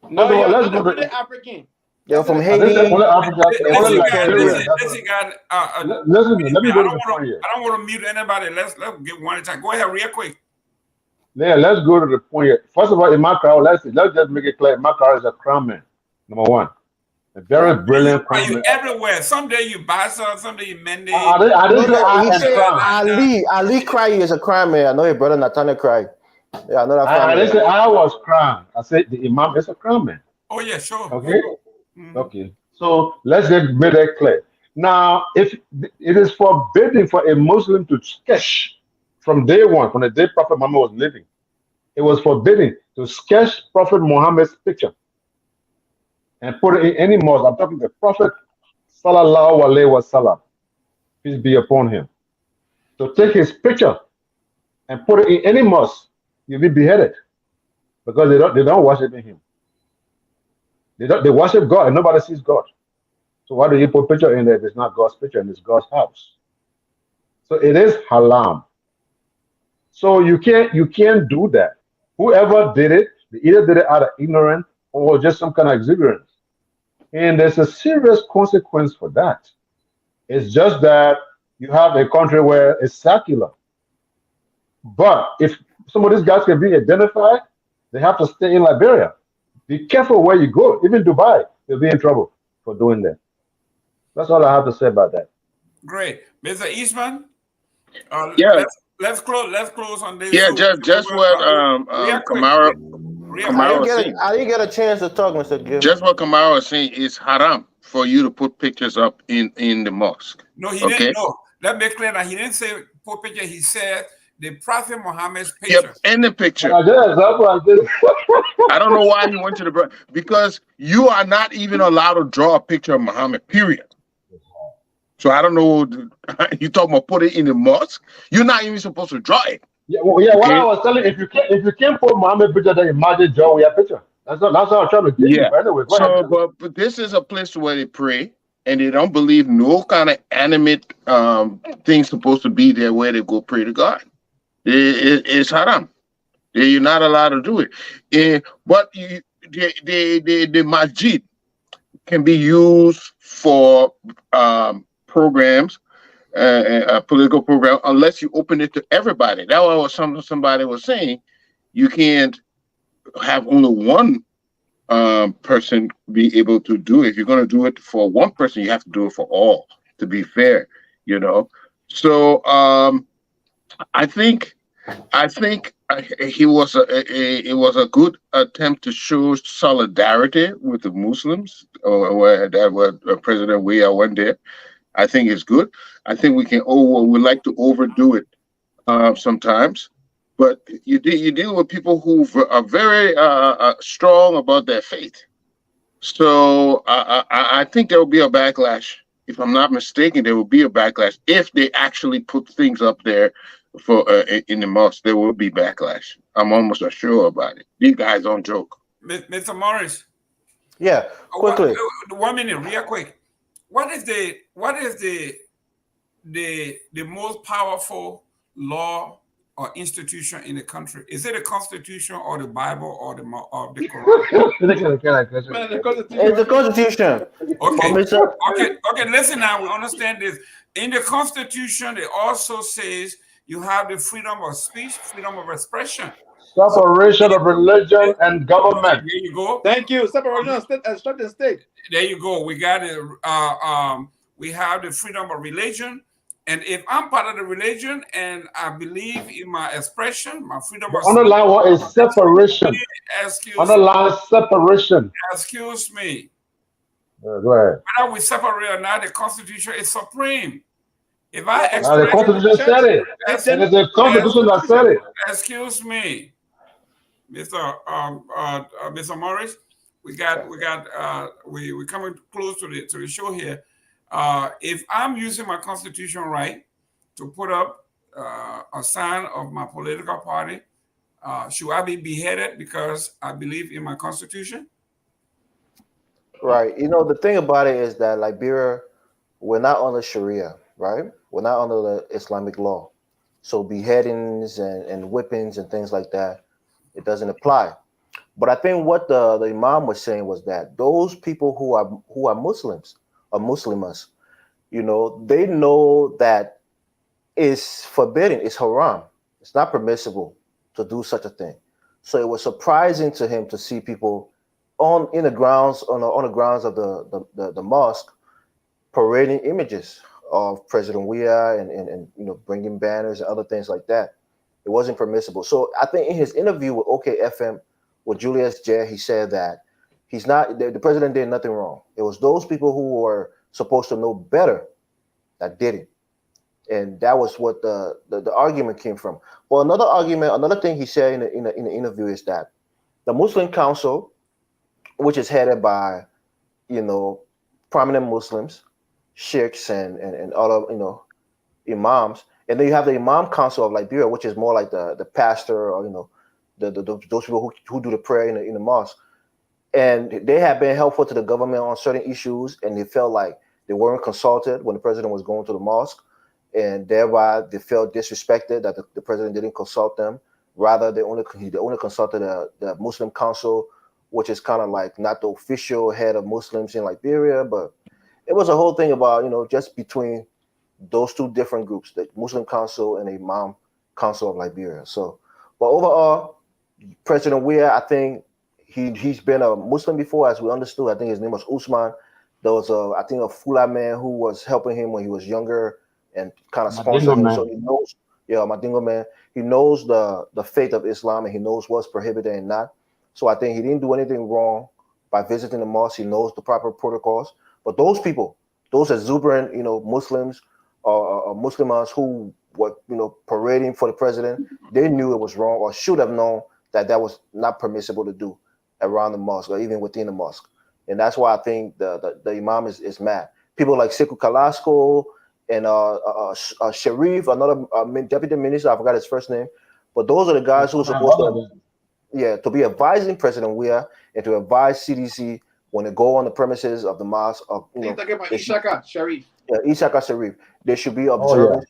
No, let's you're go not the to only African. They're That's from the I didn't say only Haiti. Africa, I said They're only from Listen, guys. Liberian. Kenya. Listen, guys. Listen, let me I go don't to the want point to. here. I don't want to mute anybody. Let's get one at a time. Go ahead, real quick. Yeah, let's go to the point here. First of all, in my crowd, let's just make it clear. My crowd is a crown man, number one. A Oh, very brilliant are crown you man. everywhere? Someday you buy some, someday you mend I, it. I didn't No, say no, I he am said crown. Ali Cry is a crime man. I know your brother Nathaniel Cry. Yeah, I know that I family. didn't say I was crown. I said the imam is a crown man. Oh yeah, sure. Okay? Mhm. Okay, so let's get make that clear. Now, if it is forbidden for a Muslim to sketch from day one, from the day Prophet Muhammad was living, it was forbidden to sketch Prophet Muhammad's picture and put it in any mosque. I'm talking the Prophet Sallallahu Alaihi Wasallam, peace be upon him. To take his picture and put it in any mosque, you'll be beheaded because they don't worship in him. They worship God and nobody sees God. So why do you put picture in there if it's not God's picture and it's God's house? So it is haram. So you can't do that. Whoever did it, they either did it out of ignorance or just some kind of exuberance. And there's a serious consequence for that. It's just that you have a country where it's secular. But if some of these guys can be identified, they have to stay in Liberia. Be careful where you go. Even Dubai, you'll be in trouble for doing that. That's all I have to say about that. Great, Mr. Eastman. Yeah, Let's close on this. yeah. So Just what real quick, Kamara real I quick. Kamara didn't was get saying. a, I didn't get a chance to talk, Mr. Gill. Just what Kamara was saying is haram for you to put pictures up in the mosque. No, he didn't. Okay. No, let me clear that he didn't say poor picture. He said the Prophet Muhammad's Yep. picture. In the But picture. I just example, I just I don't know why he went to because you are not even allowed to draw a picture of Muhammad. Period. So I don't know. You talking about put it in the mosque? You're not even supposed to draw it. yeah, what I Okay. was telling if you can't put Muhammad picture, then imagine John with your picture. That's what I'm trying to get you. Yeah. But anyway, go ahead. So, but this is a place where they pray and they don't believe no kind of animate things supposed to be there where they go pray to God. It's haram. You're not allowed to do it. But the masjid can be used for programs, a political program, unless you open it to everybody. That was something somebody was saying. You can't have only one person be able to do it. If you're going to do it for one person, you have to do it for all. To be fair, you know. So I think he was it was a good attempt to show solidarity with the Muslims, or where President Weah went there. I think it's good. I think we like to overdo it sometimes, but you deal with people who are very strong about their faith. So I think there will be a backlash. If I'm not mistaken, there will be a backlash if they actually put things up there for in the mosque, there will be backlash. I'm almost sure about it. These guys don't joke. Mr. Morris. Yeah, quickly. 1 minute, real quick. What is the most powerful law or institution in the country? Is it the Constitution or the Bible or the Quran? It's the Constitution. Okay. Listen now. We understand this. In the Constitution, it also says you have the freedom of speech, freedom of expression. Separation of religion and government. There you go. Thank you. Separation of state and structured state. There you go. We got it. We have the freedom of religion. And if I'm part of the religion and I believe in my expression, my freedom of underline what is separation. Underline separation. Excuse me. Go ahead. Whether we separate or not, the Constitution is supreme. If I express, the Constitution said it. It is the Constitution that said it. Excuse me, Mr. Morris. We coming close to the show here. If I'm using my constitution right to put up a sign of my political party, should I be beheaded because I believe in my constitution? Right. You know, the thing about it is that Liberia, we're not under Sharia, right? We're not under the Islamic law. So beheadings and whippings and things like that, it doesn't apply. But I think what the Imam was saying was that those people who are Muslims, or Muslimas, you know, they know that it's forbidden, it's haram. It's not permissible to do such a thing. So it was surprising to him to see people on the grounds of the mosque parading images of President Weah and you know, bringing banners and other things like that. It wasn't permissible. So I think in his interview with OKFM with Julius J, he said that the president did nothing wrong. It was those people who were supposed to know better that did it. And that was what the argument came from. Well, another thing he said in the interview is that the Muslim Council, which is headed by, you know, prominent Muslims, sheikhs and other, you know, imams, and then you have the Imam Council of Liberia, which is more like the pastor, or, you know, those people who do the prayer in the mosque. And they have been helpful to the government on certain issues, and they felt like they weren't consulted when the president was going to the mosque, and thereby they felt disrespected that the president didn't consult them. Rather, they only consulted the Muslim Council, which is kind of like not the official head of Muslims in Liberia, but it was a whole thing about, you know, just between those two different groups, the Muslim Council and the Imam Council of Liberia. So, but overall, President Weah, I think he's been a Muslim before, as we understood. I think his name was Usman. There was I think a Fula man who was helping him when he was younger and kind of sponsored him. So he knows, Madingo man. He knows the faith of Islam, and he knows what's prohibited and not. So I think he didn't do anything wrong by visiting the mosque. He knows the proper protocols. But those people, those exuberant, you know, Muslims or Muslims who were, you know, parading for the president, they knew it was wrong, or should have known that was not permissible to do around the mosque or even within the mosque. And that's why I think the Imam is mad. People like Sekou Kalasco and Sharif, another deputy minister, I forgot his first name, but those are the guys who are supposed to be advising President Weah and to advise CDC when they go on the premises of the mosque. You're talking about Ishaka Sharif. Yeah, Ishaka Sharif. They should be observing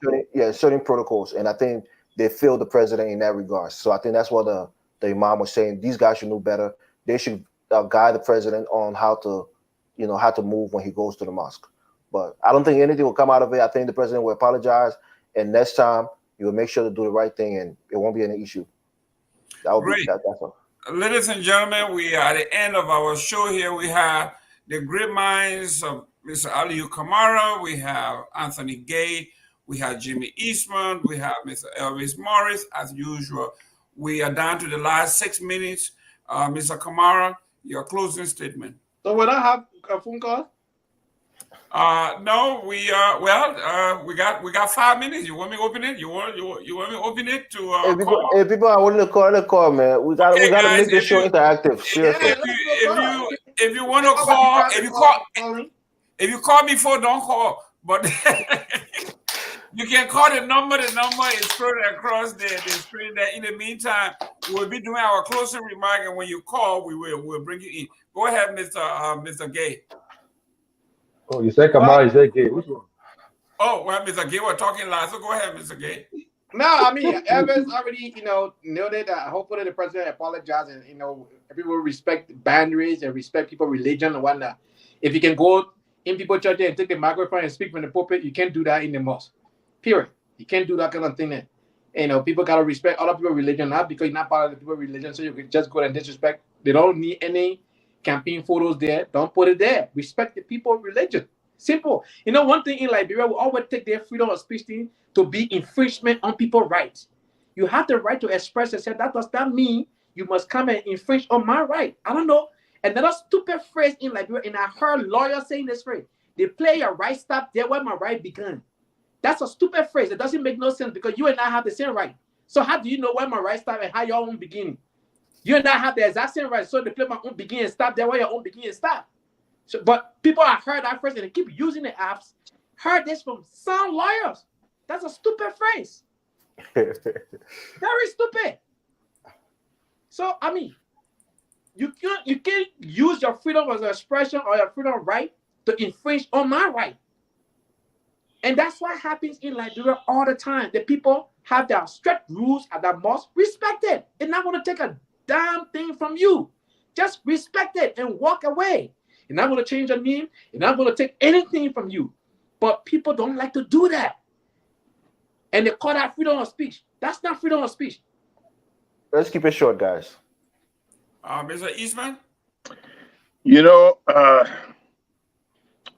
certain protocols, and I think they failed the president in that regard. So I think that's what the Imam was saying. These guys should know better. They should guide the president on how to move when he goes to the mosque. But I don't think anything will come out of it. I think the president will apologize, and next time he will make sure to do the right thing, and it won't be any issue. That would be that's all. Ladies and gentlemen, we are at the end of our show here. We have the great minds of Mr. Aliyu Kamara. We have Anthony Gay. We have Jimmy Eastman. We have Mr. Elvis Morris. As usual, we are down to the last 6 minutes. Mr. Kamara, your closing statement. So will I have a phone call? No, we got 5 minutes. You want me to open it? You want me to open it to if people are willing to call, man. We gotta make this show interactive. Seriously. If you want to call, if you call before, don't call. But You can call the number. The number is spread across the screen. There. In the meantime, we'll be doing our closing remark, and when you call, we'll bring you in. Go ahead, Mr. Gay. Oh, you said Kamal, you said gay. Which one? Oh, well, Mr. Gay, we're talking live, so go ahead, Mr. Gay. No, I mean, Evans already, noted that hopefully the president apologized and, people respect boundaries and respect people's religion and whatnot. If you can go in people's church and take the microphone and speak from the pulpit, you can't do that in the mosque. Period. You can't do that kind of thing. People got to respect other people's religion, not because you're not part of the people's religion, so you can just go and disrespect. They don't need any campaign photos there. Don't put it there. Respect the people's religion. Simple. One thing in Liberia, we always take their freedom of speech thing to be infringement on people's rights. You have the right to express yourself. That does not mean you must come and infringe on my right. I don't know. Another stupid phrase in Liberia, and I heard lawyers saying this phrase. They play your right stop there where my right began. That's a stupid phrase. It doesn't make no sense because you and I have the same right. So how do you know where my right stop and how your own beginning? You and I have the exact same right. So they play my own begin and stop there where your own begin and stop. So, but people have heard that phrase and they keep using the apps. Heard this from some lawyers. That's a stupid phrase. Very stupid. So, I mean, you can't use your freedom of expression or your freedom of right to infringe on my right. And that's what happens in Liberia all the time. The people have their strict rules and that must respect it. They're not going to take a damn thing from you. Just respect it and walk away. You're not going to change your name. You're not going to take anything from you. But people don't like to do that. And they call that freedom of speech. That's not freedom of speech. Let's keep it short, guys. Mr. Eastman?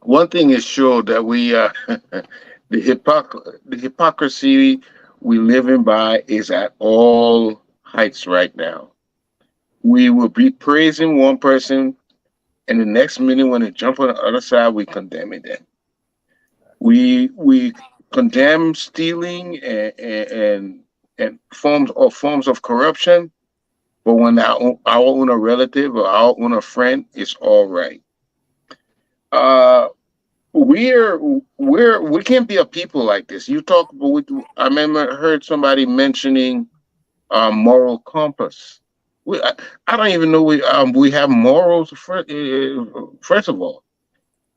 One thing is sure that we the hypocrisy we living by is at all heights right now. We will be praising one person, and the next minute when they jump on the other side, we condemning them. We condemn stealing and forms of corruption, but when our own relative or our own friend is all right. We can't be a people like this. You talk. I remember heard somebody mentioning moral compass. I don't even know we have morals first of all,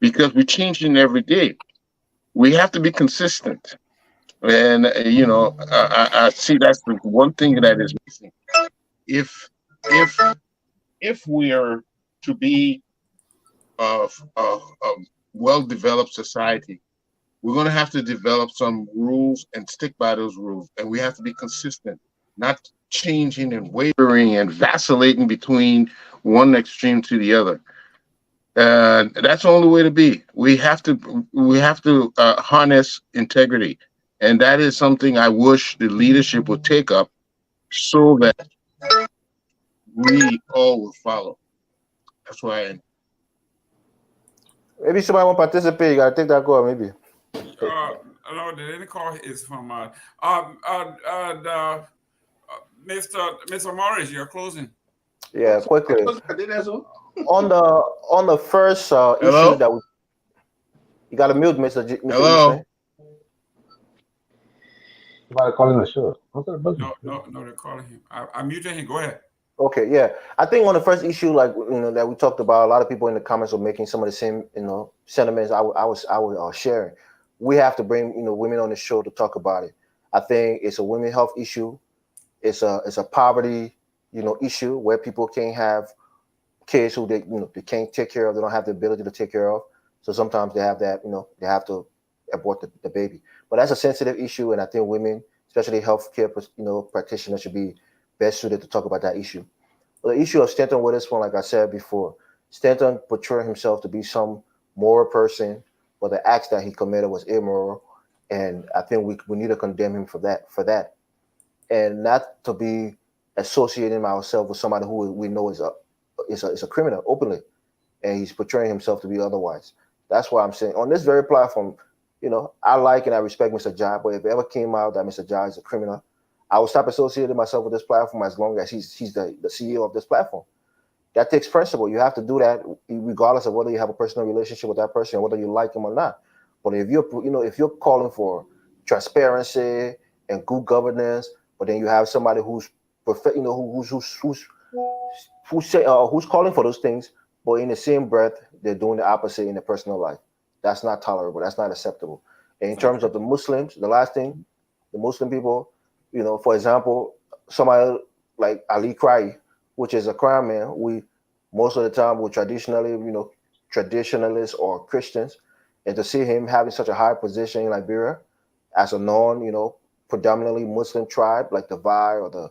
because we're changing every day. We have to be consistent, and I see that's the one thing that is missing. If if if we are to be a well-developed society, we're going to have to develop some rules and stick by those rules, and we have to be consistent, not changing and wavering and vacillating between one extreme to the other. That's the only way to be. We have to harness integrity, and that is something I wish the leadership would take up, so that we all will follow. That's why. Maybe somebody won't participate. You gotta take that call, maybe. No, the any call is from Mr. Morris. You're closing. Yeah, quickly. On the first issue that you got to mute, Mr. Hello. Somebody calling the show. No, they're calling him. I muted him. Go ahead. Okay, yeah. I think on the first issue, that we talked about, a lot of people in the comments were making some of the same, sentiments I was sharing. We have to bring, women on the show to talk about it. I think it's a women's health issue. It's a poverty, issue where people can't have kids who they can't take care of. They don't have the ability to take care of. So sometimes they have that, they have to abort the baby. But that's a sensitive issue, and I think women, especially healthcare, practitioners, should be best suited to talk about that issue. But the issue of Stanton Witherspoon, like I said before, Stanton portrayed himself to be some moral person, but the acts that he committed was immoral, and I think we need to condemn him for that, and not to be associating ourselves with somebody who we know is a criminal openly, and he's portraying himself to be otherwise. That's why I'm saying on this very platform, I like and I respect Mr. Jai, but if it ever came out that Mr. Jai is a criminal, I will stop associating myself with this platform as long as he's the CEO of this platform. That takes principle. You have to do that regardless of whether you have a personal relationship with that person or whether you like him or not. But if you're calling for transparency and good governance, but then you have somebody who's perfect, who's calling for those things, but in the same breath they're doing the opposite in their personal life. That's not tolerable. That's not acceptable. And in terms of the Muslims, the last thing, the Muslim people, for example, somebody like Ali Krai, which is a crime man, we most of the time we're traditionalists or Christians, and to see him having such a high position in Liberia as a predominantly Muslim tribe like the Vai or the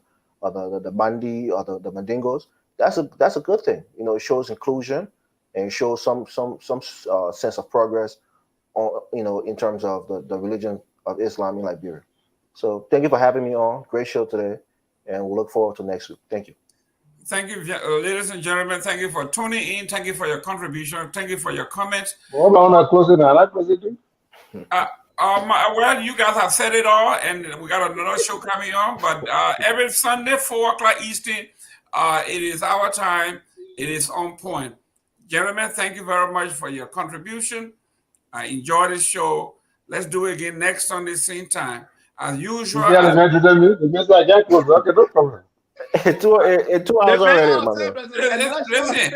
Mandi or the Mandingos, that's a good thing. It shows inclusion and it shows some sense of progress on in terms of the religion of Islam in Liberia. So thank you for having me on. Great show today, and we'll look forward to next week. Thank you. Thank you, ladies and gentlemen. Thank you for tuning in. Thank you for your contribution. Thank you for your comments. What about on closing? I like closing. Well, you guys have said it all, and we got another show coming on. But every Sunday, 4 o'clock Eastern, it is our time. It is on point. Gentlemen, thank you very much for your contribution. I enjoy the show. Let's do it again next Sunday, same time. As usual. Okay, no problem. In 2 hours already, my man. Listen,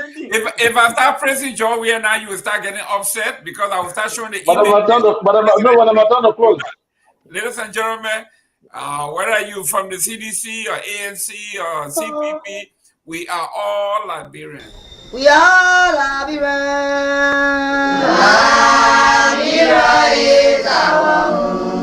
if I start pressing Joe here now, you will start getting upset because I will start showing the But I'm turn to close. Ladies and gentlemen, whether you from the CDC or ANC or CPP, we are all Liberians. We are Liberians. Liberia is our home.